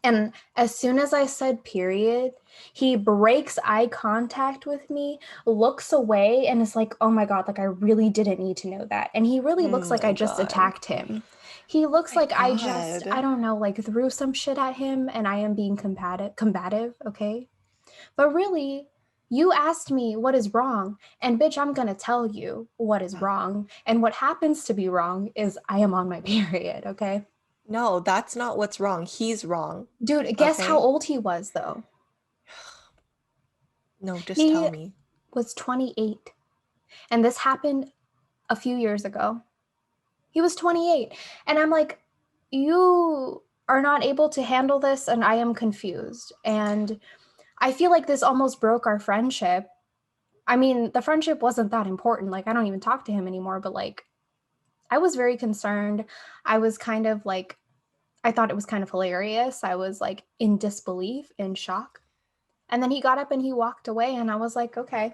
And as soon as I said period, he breaks eye contact with me, looks away, and is like, oh my God, like I really didn't need to know that. And he really Oh looks like I my just god. attacked him. He looks My like I just, I god. don't know, like threw some shit at him and I am being combative, okay? But really, you asked me what is wrong, and bitch, I'm gonna tell you what is Uh, wrong. And what happens to be wrong is I am on my period, okay? No, that's not what's wrong. He's wrong. Dude, guess how Okay? old he was though? No, just tell He me. was 28. And this happened a few years ago. He was 28. And I'm like, you are not able to handle this, and I am confused. And I feel like this almost broke our friendship. I mean, the friendship wasn't that important. Like, I don't even talk to him anymore, but like, I was very concerned. I was kind of like, I thought it was kind of hilarious. I was like in disbelief, in shock. And then he got up and he walked away, and I was like, okay,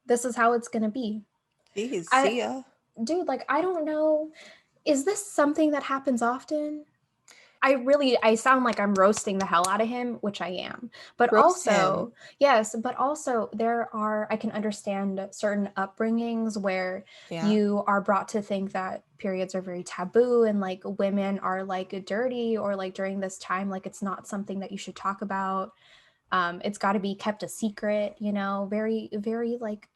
this is how it's going to be. Jeez, I, see ya. dude, like, I don't know. Is this something that happens often? I sound like I'm roasting the hell out of him, which I am. But Roast him. also, yes, but also I can understand certain upbringings where Yeah. you are brought to think that periods are very taboo and like women are like dirty, or like during this time, like it's not something that you should talk about. It's got to be kept a secret, very, very like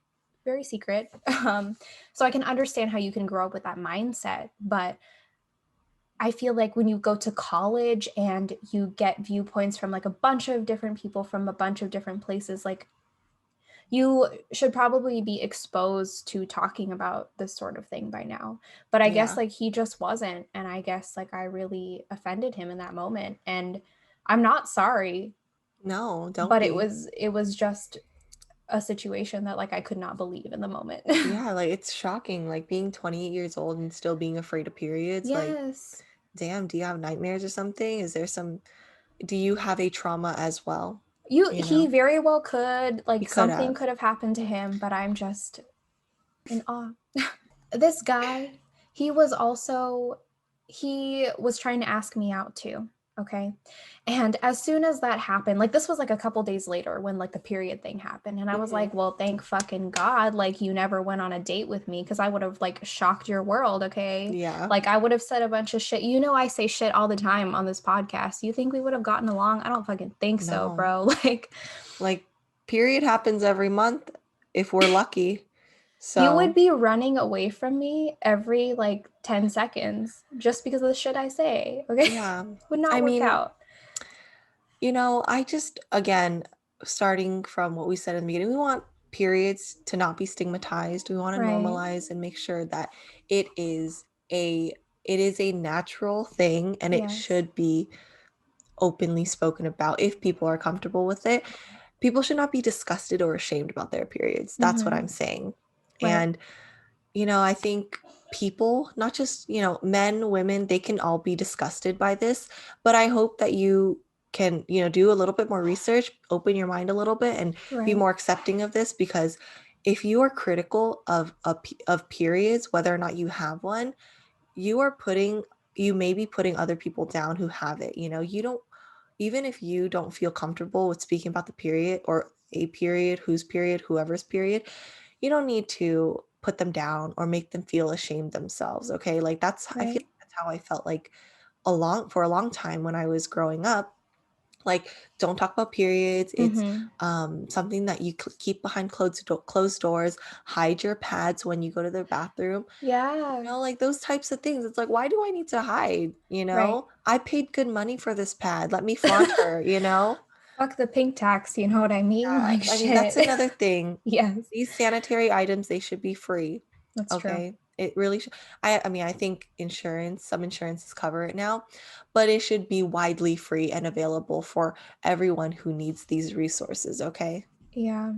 very secret. So I can understand how you can grow up with that mindset, but I feel like when you go to college and you get viewpoints from like a bunch of different people from a bunch of different places, like you should probably be exposed to talking about this sort of thing by now. But I guess Yeah. like he just wasn't. And I guess like I really offended him in that moment. And I'm not sorry, No, don't but it be. was it was just a situation that like I could not believe in the moment. Yeah, like it's shocking. Like being 28 years old and still being afraid of periods. Like, Yes. damn, do you have nightmares or something? Do you have a trauma as well? You He know, very well could, he like could something have. could have happened to him, but I'm just in awe. This guy, he was also he was trying to ask me out too, okay? And as soon as that happened, like this was like a couple days later when like the period thing happened, and I was Hmm. like, "Well, thank fucking God like you never went on a date with me, because I would have like shocked your world, okay? Yeah. Like I would have said a bunch of shit. I say shit all the time on this podcast. You think we would have gotten along? I don't fucking think so, No. bro." Like Like, period happens every month if we're lucky. you would So, be running away from me every like 10 seconds just because of the shit I say. Okay. yeah. Would I not work mean, out. I just, again, starting from what we said in the beginning, we want periods to not be stigmatized. We want to Right. normalize and make sure that it is a it is a natural thing and it Yes. should be openly spoken about if people are comfortable with it. People should not be disgusted or ashamed about their periods. That's what Mm-hmm. I'm saying. Right. And I think people, not just, men, women, they can all be disgusted by this, but I hope that you can, do a little bit more research, open your mind a little bit and be Right. more accepting of this because if you are critical of periods, whether or not you have one, you are putting you may be putting other people down who have it. You don't even if you don't feel comfortable with speaking about the period or a period, whose period, whoever's period, you don't need to put them down or make them feel ashamed themselves, okay? Like I feel Right. like that's how I felt like for a long time when I was growing up. Like, don't talk about periods. It's Mm-hmm. something that you keep behind closed doors. Hide your pads when you go to the bathroom. Yeah. Like those types of things. It's like, why do I need to hide? Right. I paid good money for this pad. Let me flaunt her. Fuck the pink tax, you know what I mean? Yeah, Like I mean, that's shit. another thing. Yes, These sanitary items, they should be free. that's true. Okay. It really should. I mean, I think some insurances cover it now, but it should be widely free and available for everyone who needs these resources. Okay. Yeah.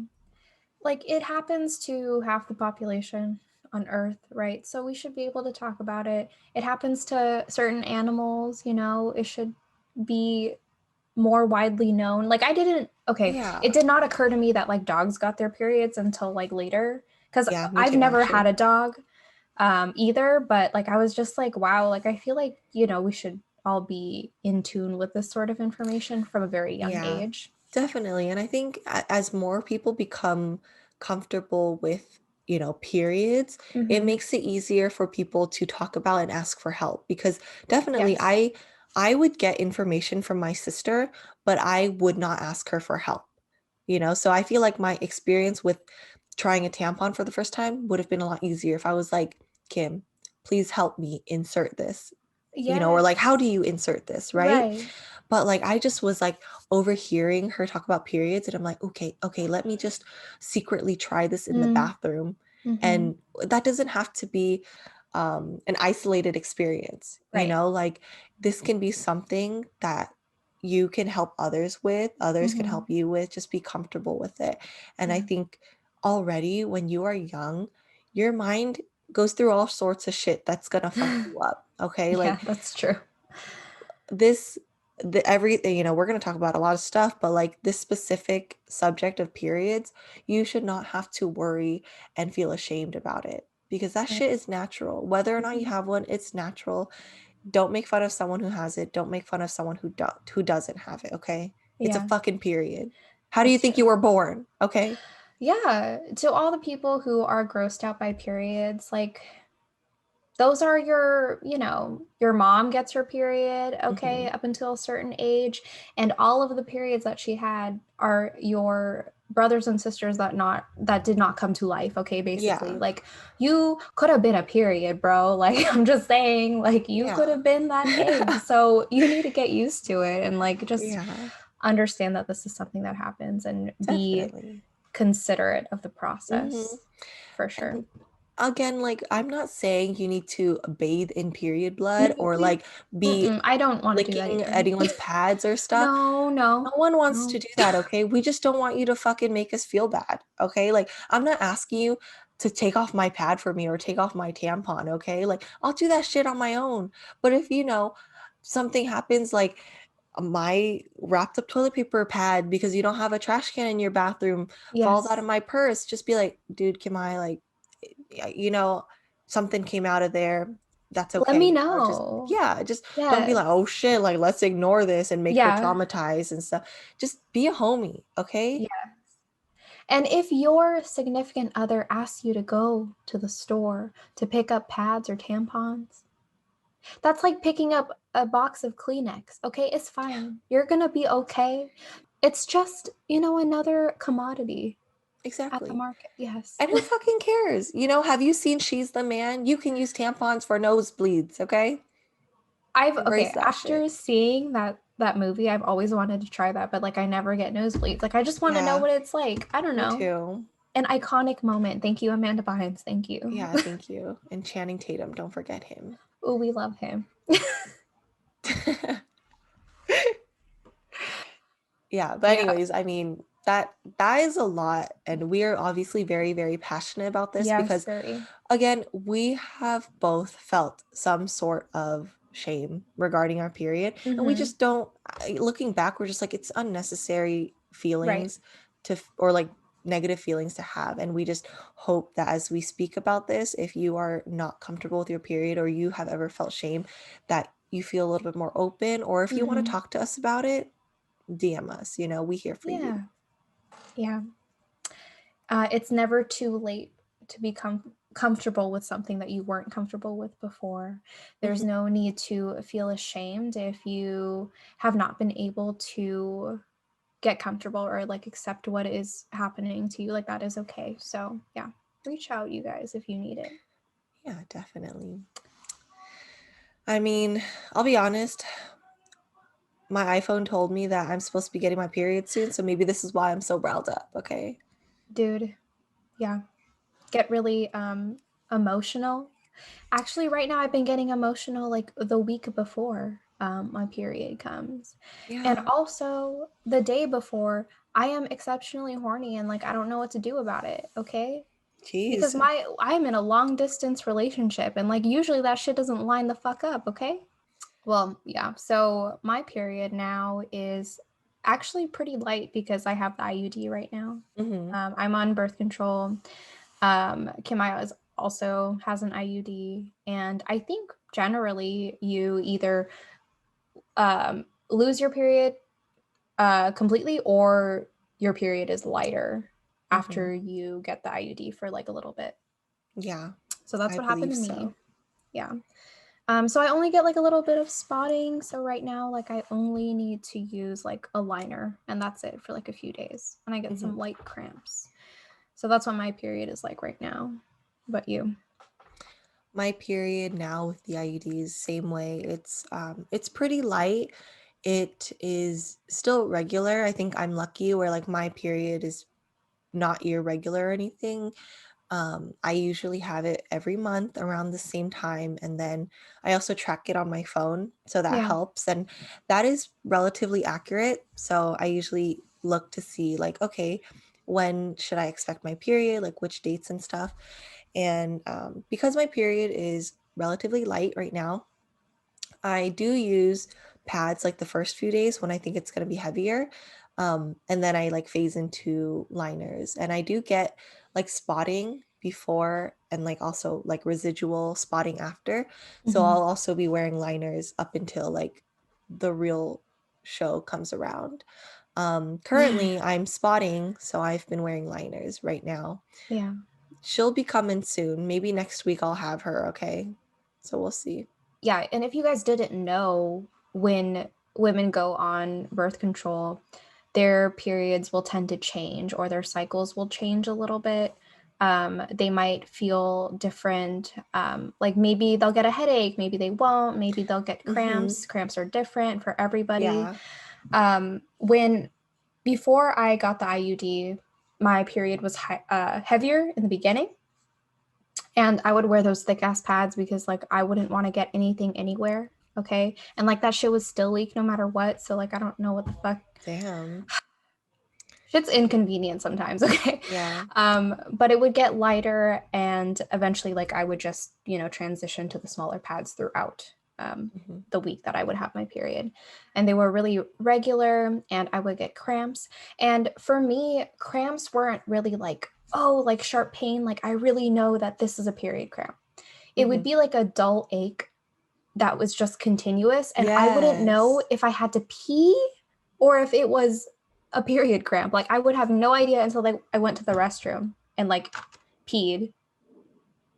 Like it happens to half the population on Earth, right? So we should be able to talk about it. It happens to certain animals, it should be more widely known. Like I didn't okay, it Yeah. did not occur to me that like dogs got their periods until like later, cuz Yeah. Me I've too, never had actually. a dog either, but like I was just like wow, like I feel like, we should all be in tune with this sort of information from a very young Yeah, age. definitely. And I think as more people become comfortable with, periods, it Mhm. makes it easier for people to talk about and ask for help because definitely Yes. I would get information from my sister, but I would not ask her for help. So I feel like my experience with trying a tampon for the first time would have been a lot easier if I was like, Kim, please help me insert this, or like, how do Yes. you insert this, right? Right. But like I just was like overhearing her talk about periods, and I'm like, okay, let me just secretly try this in the Mm, bathroom. mhm. And that doesn't have to be an isolated experience, Right. like this can be something that you can help others with, others can Mhm. help you with, just be comfortable with it. And I Yeah. think already when you are young, your mind goes through all sorts of shit that's gonna fuck you up. Okay. Yeah, Like that's true. this the every we're going to talk about a lot of stuff, but like this specific subject of periods, you should not have to worry and feel ashamed about it, because that Right. shit is natural. Whether or not you Mhm. have one, it's natural. Don't make fun of someone who has it. Don't make fun of someone who doesn't have it, okay? It's a Yeah, fucking period. How do you that's think true. you were born? Okay? Yeah, to all the people who are grossed out by periods, like those are your mom gets her period, okay, Mhm. up until a certain age, and all of the periods that she had are your brothers and sisters that did not come to life, okay, basically. Yeah. Like you could have been a period, bro. Like I'm just saying, like you could Yeah. have been that egg. So you need to get used to it and like just Yeah. understand that this is something that happens and be Definitely. considerate of the Mhm. process for sure. And again, like I'm not saying you need to bathe in period No, blood or please. like be Mm-mm, I don't want to do that licking either. anyone's pads or stuff. No, No no, one wants no. to do that, okay? We just don't want you to fucking make us feel bad, okay? Like I'm not asking you to take off my pad for me or take off my tampon, okay? Like I'll do that shit on my own. But if something happens, like my wrapped up toilet paper pad because you don't have a trash can in your bathroom falls out of Yes. my purse, just be like, dude, can I like you know, something came out of there. That's Let me okay. Or just, know. yeah, just don't be like, Yes. oh shit, like let's ignore this and make her Yeah. traumatized and stuff. Just be a homie, okay? Yeah. And if your significant other asks you to go to the store to pick up pads or tampons, that's like picking up a box of Kleenex. Okay, it's fine. You're gonna be okay. It's just, another commodity at the Exactly. market. Yes. And who fucking cares? Have you seen She's the Man? You can use tampons for nosebleeds, okay? Embrace Okay, that shit. after seeing that movie, I've always wanted to try that, but like I never get nosebleeds. Like I just want to know Yeah, what it's like. I don't me know. too. An iconic moment. Thank you, Amanda Bynes. Thank you. Yeah, thank you. And Channing Tatum, don't forget him. Oh, we love him. Yeah, but Yeah. anyways, I mean, that is a lot, and we are obviously very, very passionate about this Yes, because very. again, we have both felt some sort of shame regarding our period, and we Mm-hmm. just don't looking back, we're just like it's unnecessary Right. feelings or like negative feelings to have, and we just hope that as we speak about this, if you are not comfortable with your period or you have ever felt shame, that you feel a little bit more open, or if you want to Mm-hmm. talk to us about it, DM us, we here for you. Yeah. Yeah. It's never too late to become comfortable with something that you weren't comfortable with before. There's Mhm. no need to feel ashamed if you have not been able to get comfortable or like accept what is happening to you. Like that is okay. So, yeah, reach out, you guys, if you need it. Yeah, definitely. I mean, I'll be honest, my iPhone told me that I'm supposed to be getting my period soon, so maybe this is why I'm so riled up, okay? Dude, yeah, get really emotional. Actually, right now I've been getting emotional like the week before my period comes. And Yeah. also the day before, I am exceptionally horny and like I don't know what to do about it, okay? Because Jeez. I'm in a long distance relationship and like usually that shit doesn't line the fuck up, okay? Well, yeah. So my period now is actually pretty light because I have the IUD right now. Mhm. I'm on birth control. Kim-Mai is also has an IUD, and I think generally you either lose your period completely or your period is lighter after Mhm. you get the IUD for like a little bit. Yeah, So that's I what happened believe to me. so. Yeah. So I only get like a little bit of spotting. So right now, like I only need to use like a liner and that's it for like a few days. And I get Mhm. some light cramps. So that's what my period is like right now. But you? My period now with the IUDs, same way. It's pretty light. It is still regular. I think I'm lucky where like my period is not irregular or anything. I usually have it every month around the same time, and then I also track it on my phone, so that Yeah. helps, and that is relatively accurate. So I usually look to see like, okay, when should I expect my period, like which dates and stuff. And because my period is relatively light right now, I do use pads like the first few days when I think it's going to be heavier. And then I like phase into liners. And I do get like spotting before and like also like residual spotting after. So Mhm. I'll also be wearing liners up until like the real show comes around. Currently, I'm spotting, so I've been wearing liners right now. Yeah. She'll be coming soon. Maybe next week I'll have her, okay? So we'll see. Yeah, and if you guys didn't know, when women go on birth control, their periods will tend to change or their cycles will change a little bit. They might feel different. Like maybe they'll get a headache, maybe they won't, maybe they'll get Mhm. cramps. Cramps are different for everybody. Yeah. When before I got the IUD, my period was heavier in the beginning, and I would wear those thick ass pads because like I wouldn't want to get anything anywhere. Okay. And like that shit would still leak no matter what. So like I don't know what the fuck. Damn. Shit's inconvenient sometimes. Okay. Yeah. But it would get lighter, and eventually like I would just, transition to the smaller pads throughout Mhm. the week that I would have my period. And they were really regular, and I would get cramps. And for me, cramps weren't really like, oh, like sharp pain. Like I really know that this is a period cramp. It would Mhm. be like a dull ache that was just continuous, and I wouldn't know Yes. if I had to pee or if it was a period cramp. Like I would have no idea until I went to the restroom and like peed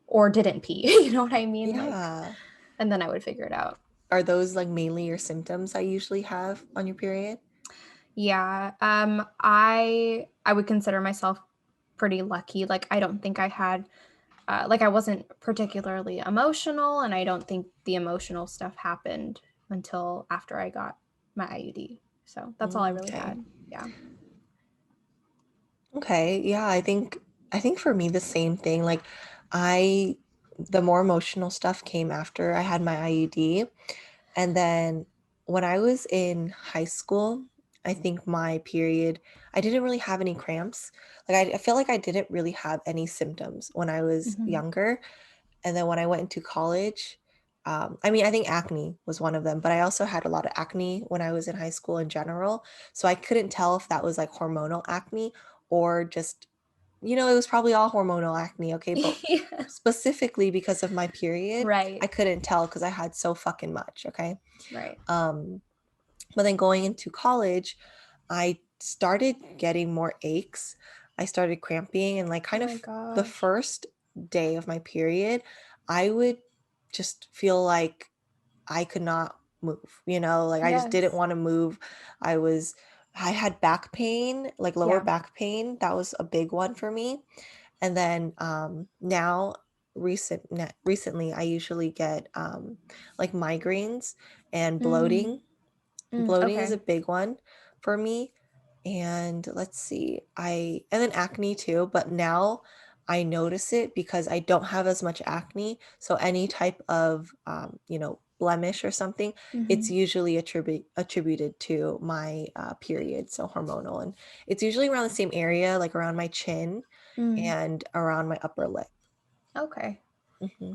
or didn't pee. You know what I mean? Like, Yeah. and then I would figure it out. Are those like mainly your symptoms I usually have on your period? Yeah. I would consider myself pretty lucky. Like I don't think I had like I wasn't particularly emotional, and I don't think the emotional stuff happened until after I got my IUD. So that's all I really Okay. had. Yeah. Okay. Yeah, I think for me the same thing. Like I the more emotional stuff came after I had my IUD. And then when I was in high school, I think my period, I didn't really have any cramps. Like I feel like I didn't really have any symptoms when I was Mhm. younger. And then when I went into college, I mean, I think acne was one of them, but I also had a lot of acne when I was in high school in general. So I couldn't tell if that was like hormonal acne or just, it was probably all hormonal acne. Okay. But Yeah. specifically because of my period, I Right. couldn't tell because I had so fucking much. Okay. Right. Um, but then going into college, I started getting more aches. I started cramping, and like Oh kind my of the gosh. first day of my period, I would just feel like I could not move, like I just didn't Yes. want to move. I was I had back pain, like lower Yeah. back pain. That was a big one for me. And then now recently I usually get like migraines and Mm. bloating. Mm. Bloating is Okay. a big one for me. And let's see, and then acne too, but now I notice it because I don't have as much acne. So any type of, blemish or something, it's Mhm. usually attributed to my period, so hormonal. And it's usually around the same area, like around my chin Mm. and around my upper lip. Okay. Hmm.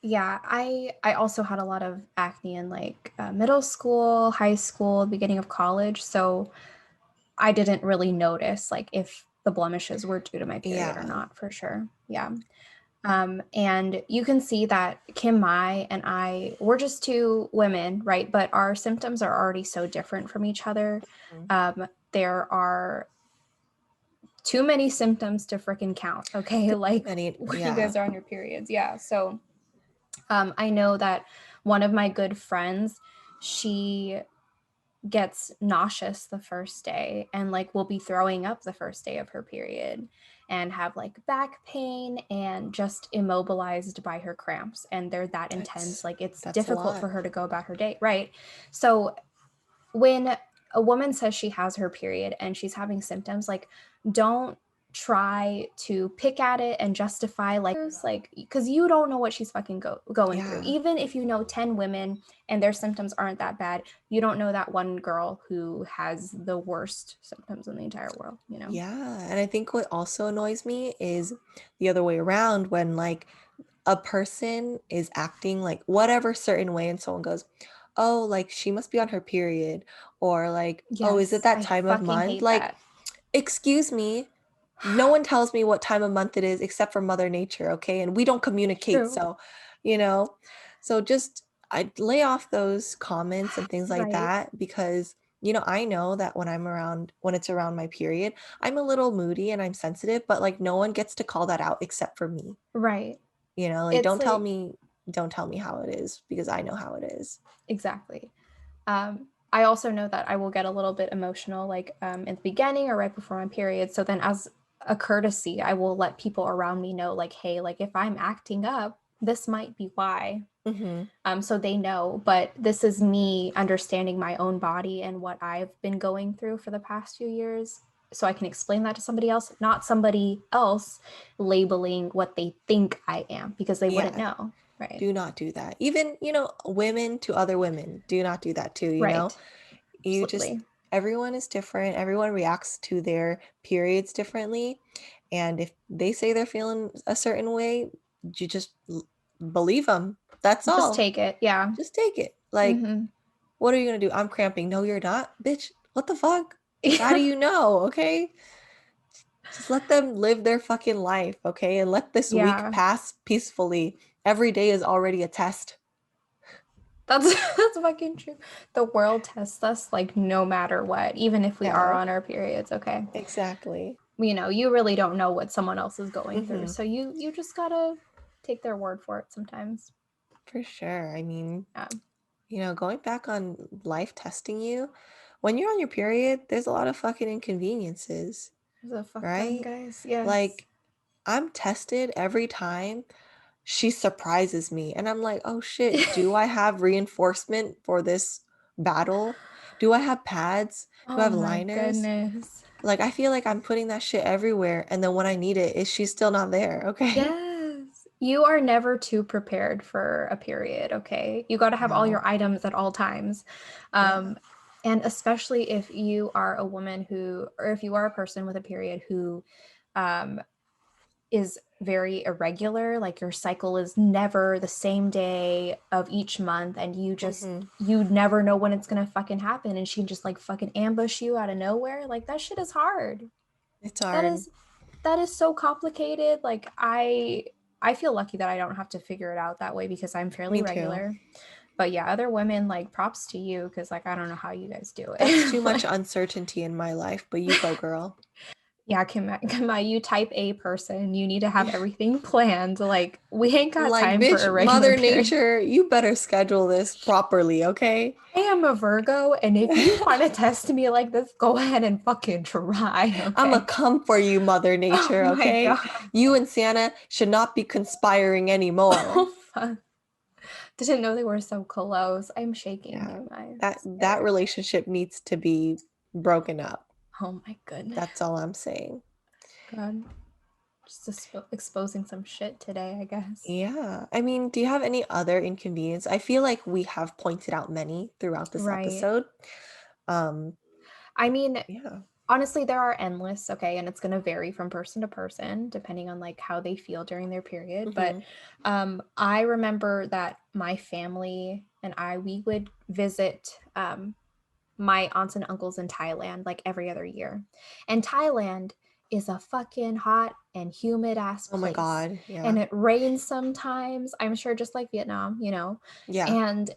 Yeah, I also had a lot of acne in like middle school, high school, beginning of college, so I didn't really notice like if the blemishes were due to my period or Yeah, not, for sure. Yeah. And you can see that Kim-Mai and I, we're just two women, right? But our symptoms are already so different from each other. mhm. There are too many symptoms to freaking count. Okay. Too Like many. when you Yeah. guys are on your periods. Yeah. So I know that one of my good friends, she gets nauseous the first day and like will be throwing up the first day of her period and have like back pain and just immobilized by her cramps, and they're that intense, That's like it's that's a difficult lot. for her to go about her day, right? So when a woman says she has her period and she's having symptoms, like, don't try to pick at it and justify like because you don't know what she's fucking going through. Yeah. Even if you know 10 women and their symptoms aren't that bad, you don't know that one girl who has the worst symptoms in the entire world, you know? Yeah. And I think what also annoys me is the other way around when like a person is acting like whatever certain way and someone goes, "Oh, like she must be on her period," or like, "Oh, is it Yes, that I time of fucking month?" hate Like, that. excuse me, no one tells me what time of month it is except for Mother Nature, okay? And we don't communicate, True. so, you know. So just I lay off those comments and things like Right. that because I know that when it's around my period, I'm a little moody and I'm sensitive, but like no one gets to call that out except for me. Right. Like It's like don't tell me how it is because I know how it is. exactly. I also know that I will get a little bit emotional, like in the beginning or right before my period. So then, as a courtesy, I will let people around me know, like, hey, like if I'm acting up, this might be why. Mhm. So they know. But this is me understanding my own body and what I've been going through for the past few years. So I can explain that to somebody else, not somebody else labeling what they think I am because they wouldn't Yeah. know. Right. Do not do that. Even, women to other women, do not do that too. Right. You just Absolutely. everyone is different. Everyone reacts to their periods differently. And if they say they're feeling a certain way, you just believe them. That's Just all. take it. Yeah. Just take it. Like, Mm-hmm. what are you going to do? I'm cramping. No, you're not. Bitch, what the fuck? How do Yeah. you know? Okay? Just let them live their fucking life, okay? And let this week Yeah. pass peacefully. Every day is already a test. That's that's fucking true. The world tests us like no matter what, even if we are Yeah, on our periods, okay? exactly. You really don't know what someone else is going through. Hmm. So you just gotta take their word for it sometimes. For sure. I mean, Yeah. going back on life testing you, when you're on your period, there's a lot of fucking inconveniences, There's a fuck ton, right? guys. Yes. Like, I'm tested every time she surprises me, and I'm like, oh shit, do I have reinforcement for this battle? Do I have pads? Do I Oh have my liners? goodness. Like, I feel like I'm putting that shit everywhere, and then when I need it, is she's still not there, okay? Yes. You are never too prepared for a period, okay? You got to have all No. your items at all times. Yeah. Um, and especially if you are a woman who, or if you are a person with a period who um, is very irregular, like your cycle is never the same day of each month, and Hmm. you never know when it's gonna fucking happen, and she can just like fucking ambush you out of nowhere. Like that shit is hard. It's That hard. is that is so complicated. Like I feel lucky that I don't have to figure it out that way because I'm fairly Me too. regular. But yeah, other women, like props to you because like I don't know how you guys do That's it. too much Like uncertainty in my life, but you go, girl. yeah, Kim, you type A person, you need to have everything planned. Like we ain't got Like, time for a bitch, regular Mother period. Nature, you better schedule this properly, okay? I am a Virgo, and if you want to test me like this, go ahead and fucking try, I'ma okay? come for you, Mother Oh Nature, my okay? god. You and Santa should not be conspiring anymore. Oh fuck. Didn't know they were so close. I'm shaking, Yeah. Kim-Mai. I'm That scared. relationship needs to be broken up. Oh my goodness. That's all I'm saying. God. Just exposing some shit today, I guess. Yeah. I mean, do you have any other inconvenience? I feel like we have pointed out many throughout this Right. episode. Um, I mean, yeah. honestly, there are endless, okay, and it's going to vary from person to person depending on like how they feel during their period. But Hmm. I remember that my family and we would visit my aunts and uncles in Thailand like every other year. And Thailand is a fucking hot and humid ass Oh my place. God. And Yeah. it rains sometimes, I'm sure, just like Vietnam, you know? Yeah. And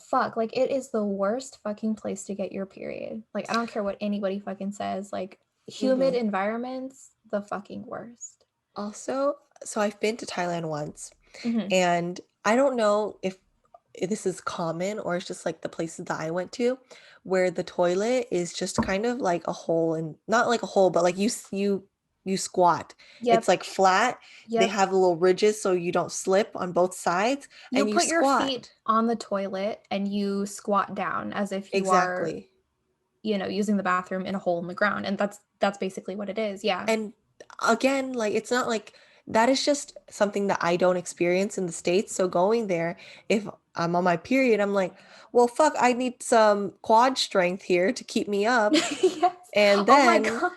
fuck, like it is the worst fucking place to get your period. Like, I don't care what anybody fucking says. Like, humid Hmm. environments, the fucking worst. Also, so I've been to Thailand once, Hmm. and I don't know if this is common or it's just like the places that I went to where the toilet is just kind of like a hole and not like a hole, but like you you squat. It's Yep. like flat. They Yep. have little ridges so you don't slip on both sides, You and you put your squat. feet on the toilet and you squat down as if you are, Exactly. using the bathroom in a hole in the ground, and that's basically what it is. Yeah. And again, like it's not like that is just something that I don't experience in the States. So going there, if I'm on my period, I'm like, well, fuck, I need some quad strength here to keep me up. Yes. And Oh my then god.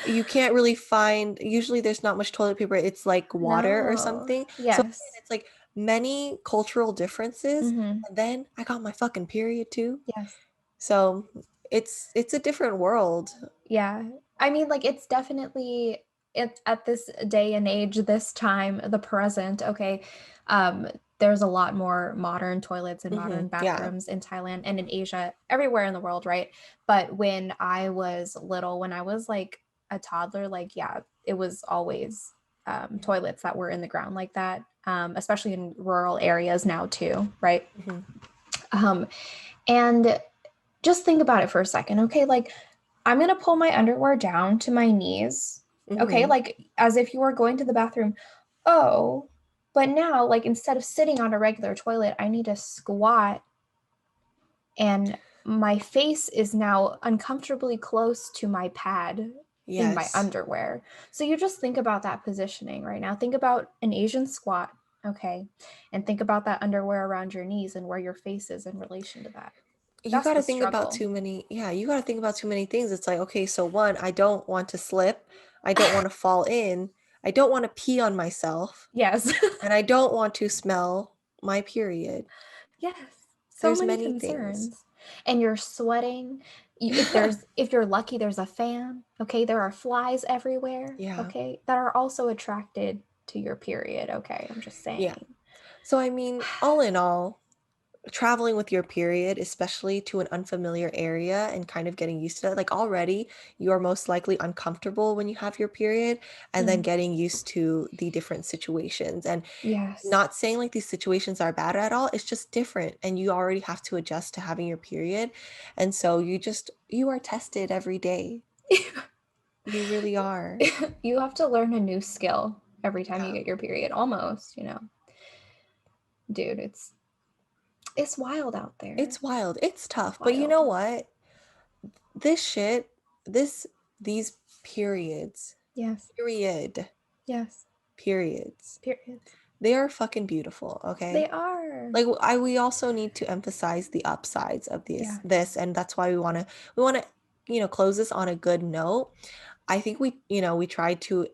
you can't really find, usually there's not much toilet paper. It's like water or No. something. So again, Yes. it's like many cultural differences. Mhm. And then I got my fucking period too. Yes. So it's a different world. Yeah. I mean, like, it's definitely at this day and age, this time, the present, okay, um, there's a lot more modern toilets and modern Yeah. bathrooms in Thailand and in Asia, everywhere in the world, right? But when I was little, when I was like a toddler, like, yeah, it was always toilets that were in the ground like that, especially in rural areas now too, right? Mhm. Um, and just think about it for a second, okay? Like, I'm gonna pull my underwear down to my knees, okay? Mhm. Like, as if you were going to the bathroom. Oh, but now, like, instead of sitting on a regular toilet, I need to squat, and my face is now uncomfortably close to my pad in my Yes. underwear. So you just think about that positioning right now. Think about an Asian squat, okay? And think about that underwear around your knees and where your face is in relation to that. You That's got the to think about struggle. too many, yeah, you got to think about too many things. It's like, okay, so one, I don't want to slip. I don't want to fall in. I don't want to pee on myself. Yes. And I don't want to smell my period. Yes, so There's many many things. concerns. And you're sweating. If you're lucky, there's a fan. Okay, there are flies everywhere. Yeah. Okay, that are also attracted to your period. Okay, I'm just Yeah. saying. So, I mean, all in all, traveling with your period, especially to an unfamiliar area and kind of getting used to that, like already you are most likely uncomfortable when you have your period, and then Mm, getting used to the different situations. And yes. not saying like these situations are bad at all, it's just different and you already have to adjust to having your period. And so you are tested every day. You really are. You have to learn a new skill every time you Yeah. get your period, almost. Dude, it's wild out there. It's wild. It's It's tough. But you wild. know what? This shit, this these periods, Yes. period, Yes. periods, Periods. they are fucking beautiful, They okay? are. Like I we also need to emphasize the upsides of Yeah. this, and that's why we want to close this on a good note. I think we tried to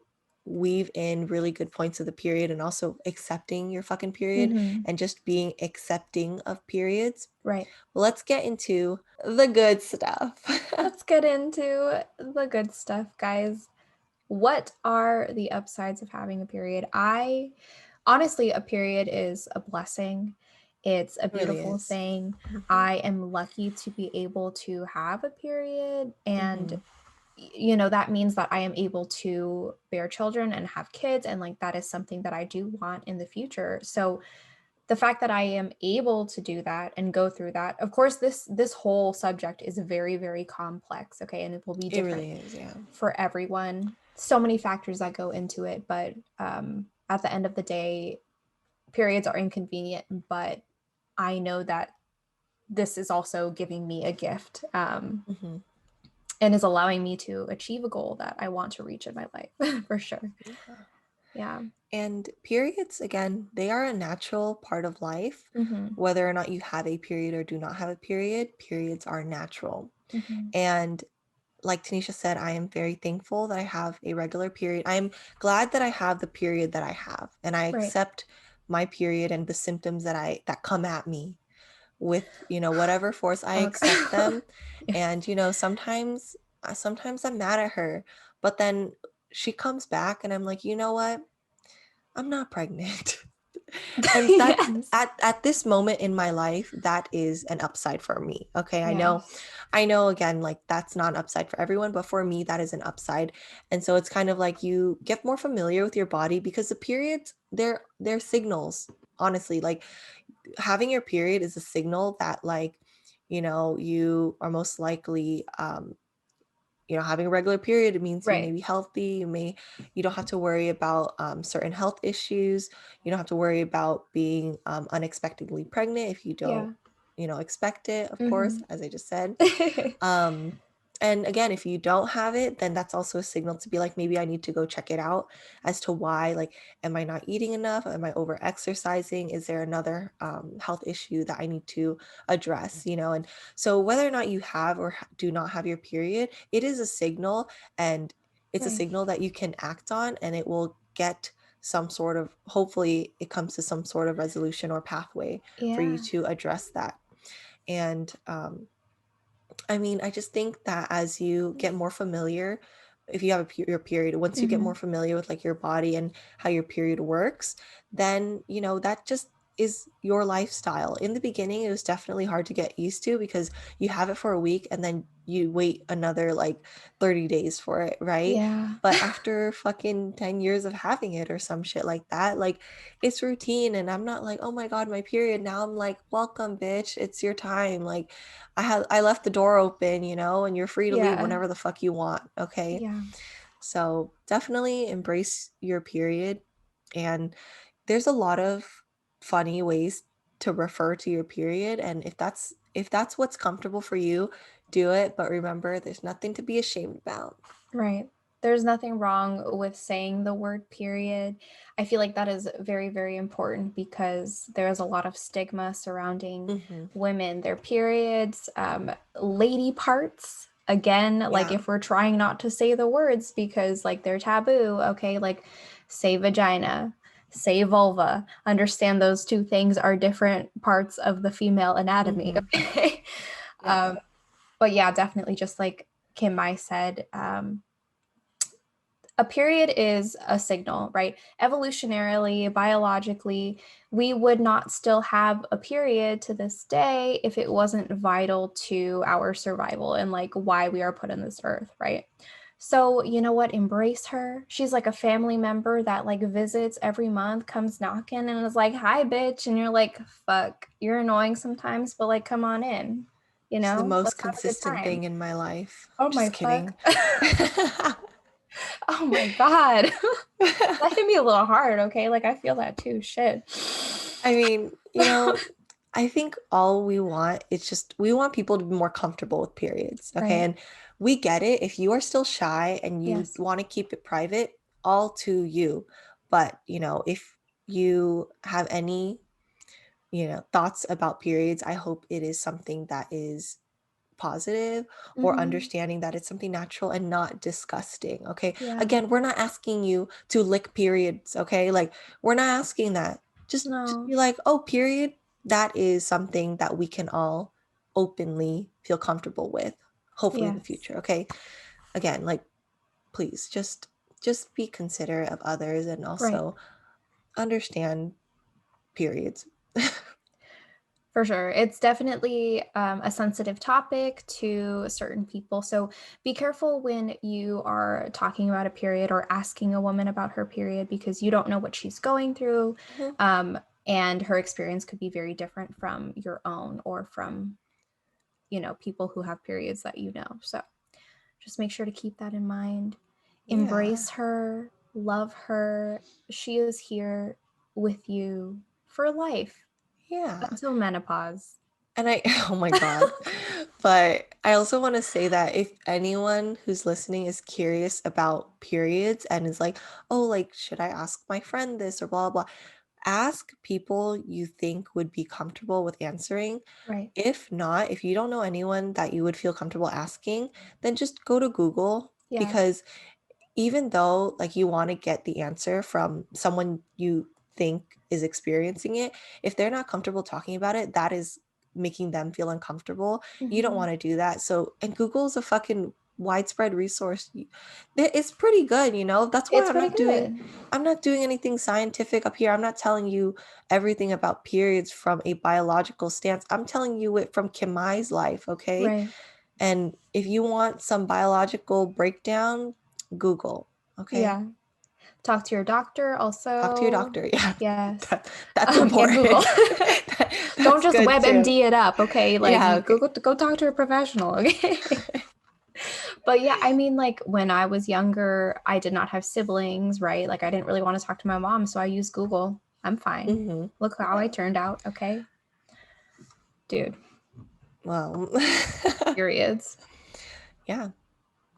weave in really good points of the period and also accepting your fucking period Mhm. and just being accepting of periods. Right. Let's get into the good stuff. Let's get into the good stuff, guys. What are the upsides of having a period? I honestly, a period is a blessing. It's a It really beautiful is. thing. Mhm, I am lucky to be able to have a period. And, mhm. that means that I am able to bear children and have kids. And like that is something that I do want in the future. So the fact that I am able to do that and go through that, of course, this whole subject is very, very complex, okay, and it will be It different really is, yeah. for everyone. So many factors that go into it, but at the end of the day, periods are inconvenient, but I know that this is also giving me a gift, Mhm. and is allowing me to achieve a goal that I want to reach in my life for sure. Yeah. Yeah. And periods, again, they are a natural part of life. Hmm. Whether or not you have a period or do not have a period, periods are natural. Hmm. And like Tanisha said, I am very thankful that I have a regular period. I'm glad that I have the period that I have, and I Right. accept my period and the symptoms that come at me with, whatever force. I accept Okay. them. And sometimes I'm mad at her, but then she comes back and I'm like, "You know what? I'm not pregnant." And that's Yes. at this moment in my life, that is an upside for me. Okay. I know, Yes. I know again, like that's not an upside for everyone, but for me, that is an upside. And so it's kind of like you get more familiar with your body because the periods, they're signals, honestly. Like having your period is a signal that like, you are most likely having a regular period, it means you may Right. be healthy. You don't have to worry about certain health issues. You don't have to worry about being unexpectedly pregnant if you don't, Yeah. expect it, of course, Mhm. as I just said. Um, and again, if you don't have it, then that's also a signal to be like, maybe I need to go check it out as to why. Like, am I not eating enough? Am I over exercising? Is there another health issue that I need to address? And so whether or not you have or do not have your period, it is a signal, and it's a Right. signal that you can act on, and it will get some sort of, hopefully it comes to some sort of resolution or pathway for you Yeah. to address that. And I mean, I just think that as you get more familiar, if you have your period, once you get more Mhm. familiar with like your body and how your period works, then, that just is your lifestyle. In the beginning, it was definitely hard to get used to because you have it for a week and then you wait another like 30 days for it, right? Yeah. But after fucking 10 years of having it or some shit like that, like it's routine. And I'm not like, oh my God, my period. Now I'm like, welcome, bitch. It's your time. Like, I left the door open, and you're free to leave Yeah. whenever the fuck you want, okay? Yeah. So definitely embrace your period. And there's a lot of funny ways to refer to your period. And if that's what's comfortable for you, do it. But remember, there's nothing to be ashamed about. Right. There's nothing wrong with saying the word period. I feel like that is very, very important because there's a lot of stigma surrounding Hmm. women, their periods, lady parts. Again, like Yeah. if we're trying not to say the words because like they're taboo, okay, like say vagina, say vulva. Understand those two things are different parts of the female anatomy, Hmm. okay? Yeah. But yeah, definitely just like Kim-Mai said, a period is a signal, right? Evolutionarily, biologically, we would not still have a period to this day if it wasn't vital to our survival and like why we are put on this earth, right? So, you know what? Embrace her. She's like a family member that like visits every month, comes knocking and is like, "Hi, bitch." And you're like, "Fuck, you're annoying sometimes, but like come on in." She's the most Let's have a good consistent time. thing in my life. Oh my Just fuck. kidding. Oh my God. That hit me a little hard, okay? Like I feel that too. Shit. I mean, I think all we want is just we want people to be more comfortable with periods, okay? Right. And we get it. If you are still shy and you Yes. want to keep it private, all to you. But, if you have any, thoughts about periods, I hope it is something that is positive, or Mhm. understanding that it's something natural and not disgusting, okay? Yeah. Again, we're not asking you to lick periods, okay? Like, we're not asking that. Just No. be like, "Oh, period." That is something that we can all openly feel comfortable with, hopefully in the Yes. future, okay? Again, like, please just be considerate of others and Right. also understand periods. For sure. It's definitely a sensitive topic to certain people. So be careful when you are talking about a period or asking a woman about her period because you don't know what she's going through. Mhm. Um, and her experience could be very different from your own or from, people who have periods that you know. So just make sure to keep that in mind. Yeah. Embrace her, love her. She is here with you for life Yeah. until menopause. And I oh my God. But I also want to say that if anyone who's listening is curious about periods and is like, "Oh, like, should I ask my friend this or blah, blah, blah?" Ask people you think would be comfortable with answering. Right. If not, if you don't know anyone that you would feel comfortable asking, then just go to Google, Yeah. because even though like you want to get the answer from someone you think is experiencing it, if they're not comfortable talking about it, that is making them feel uncomfortable. You don't Mhm. want to do that. So, and Google's a fucking widespread resource. It's pretty good, That's why It's pretty good. I'm not doing anything scientific up here. I'm not telling you everything about periods from a biological stance. I'm telling you it from Kimai's life, okay? Right. And if you want some biological breakdown, Google, okay? Yeah. Talk to your doctor Talk to your also. doctor. Yeah, Yes. that's And Google. important. Don't That's just good too. WebMD it up, okay? Like Yeah, you okay. go talk to a professional, okay? But yeah, I mean, like when I was younger, I did not have siblings, right? Like I didn't really want to talk to my mom, so I used Google. I'm fine. Mhm. Look how I Yeah. turned out, okay? Dude, Well, periods. yeah.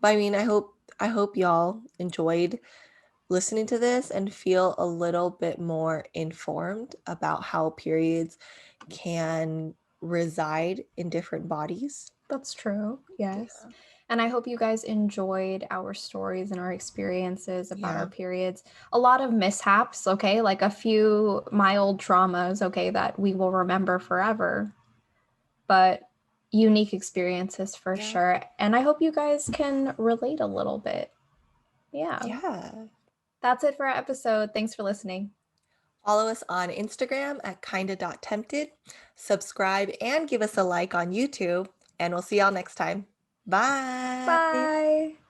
But I mean, I hope y'all enjoyed listening to this and feel a little bit more informed about how periods can reside in different bodies. That's true. Yes. Yeah. And I hope you guys enjoyed our stories and our experiences about our Yeah. periods. A lot of mishaps, okay? Like a few mild traumas, okay, that we will remember forever, but unique experiences for Yeah. sure. And I hope you guys can relate a little bit. Yeah. Yeah. That's it for our episode. Thanks for listening. Follow us on Instagram at kinda.tempted. Subscribe and give us a like on YouTube. And we'll see y'all next time. Bye. Bye.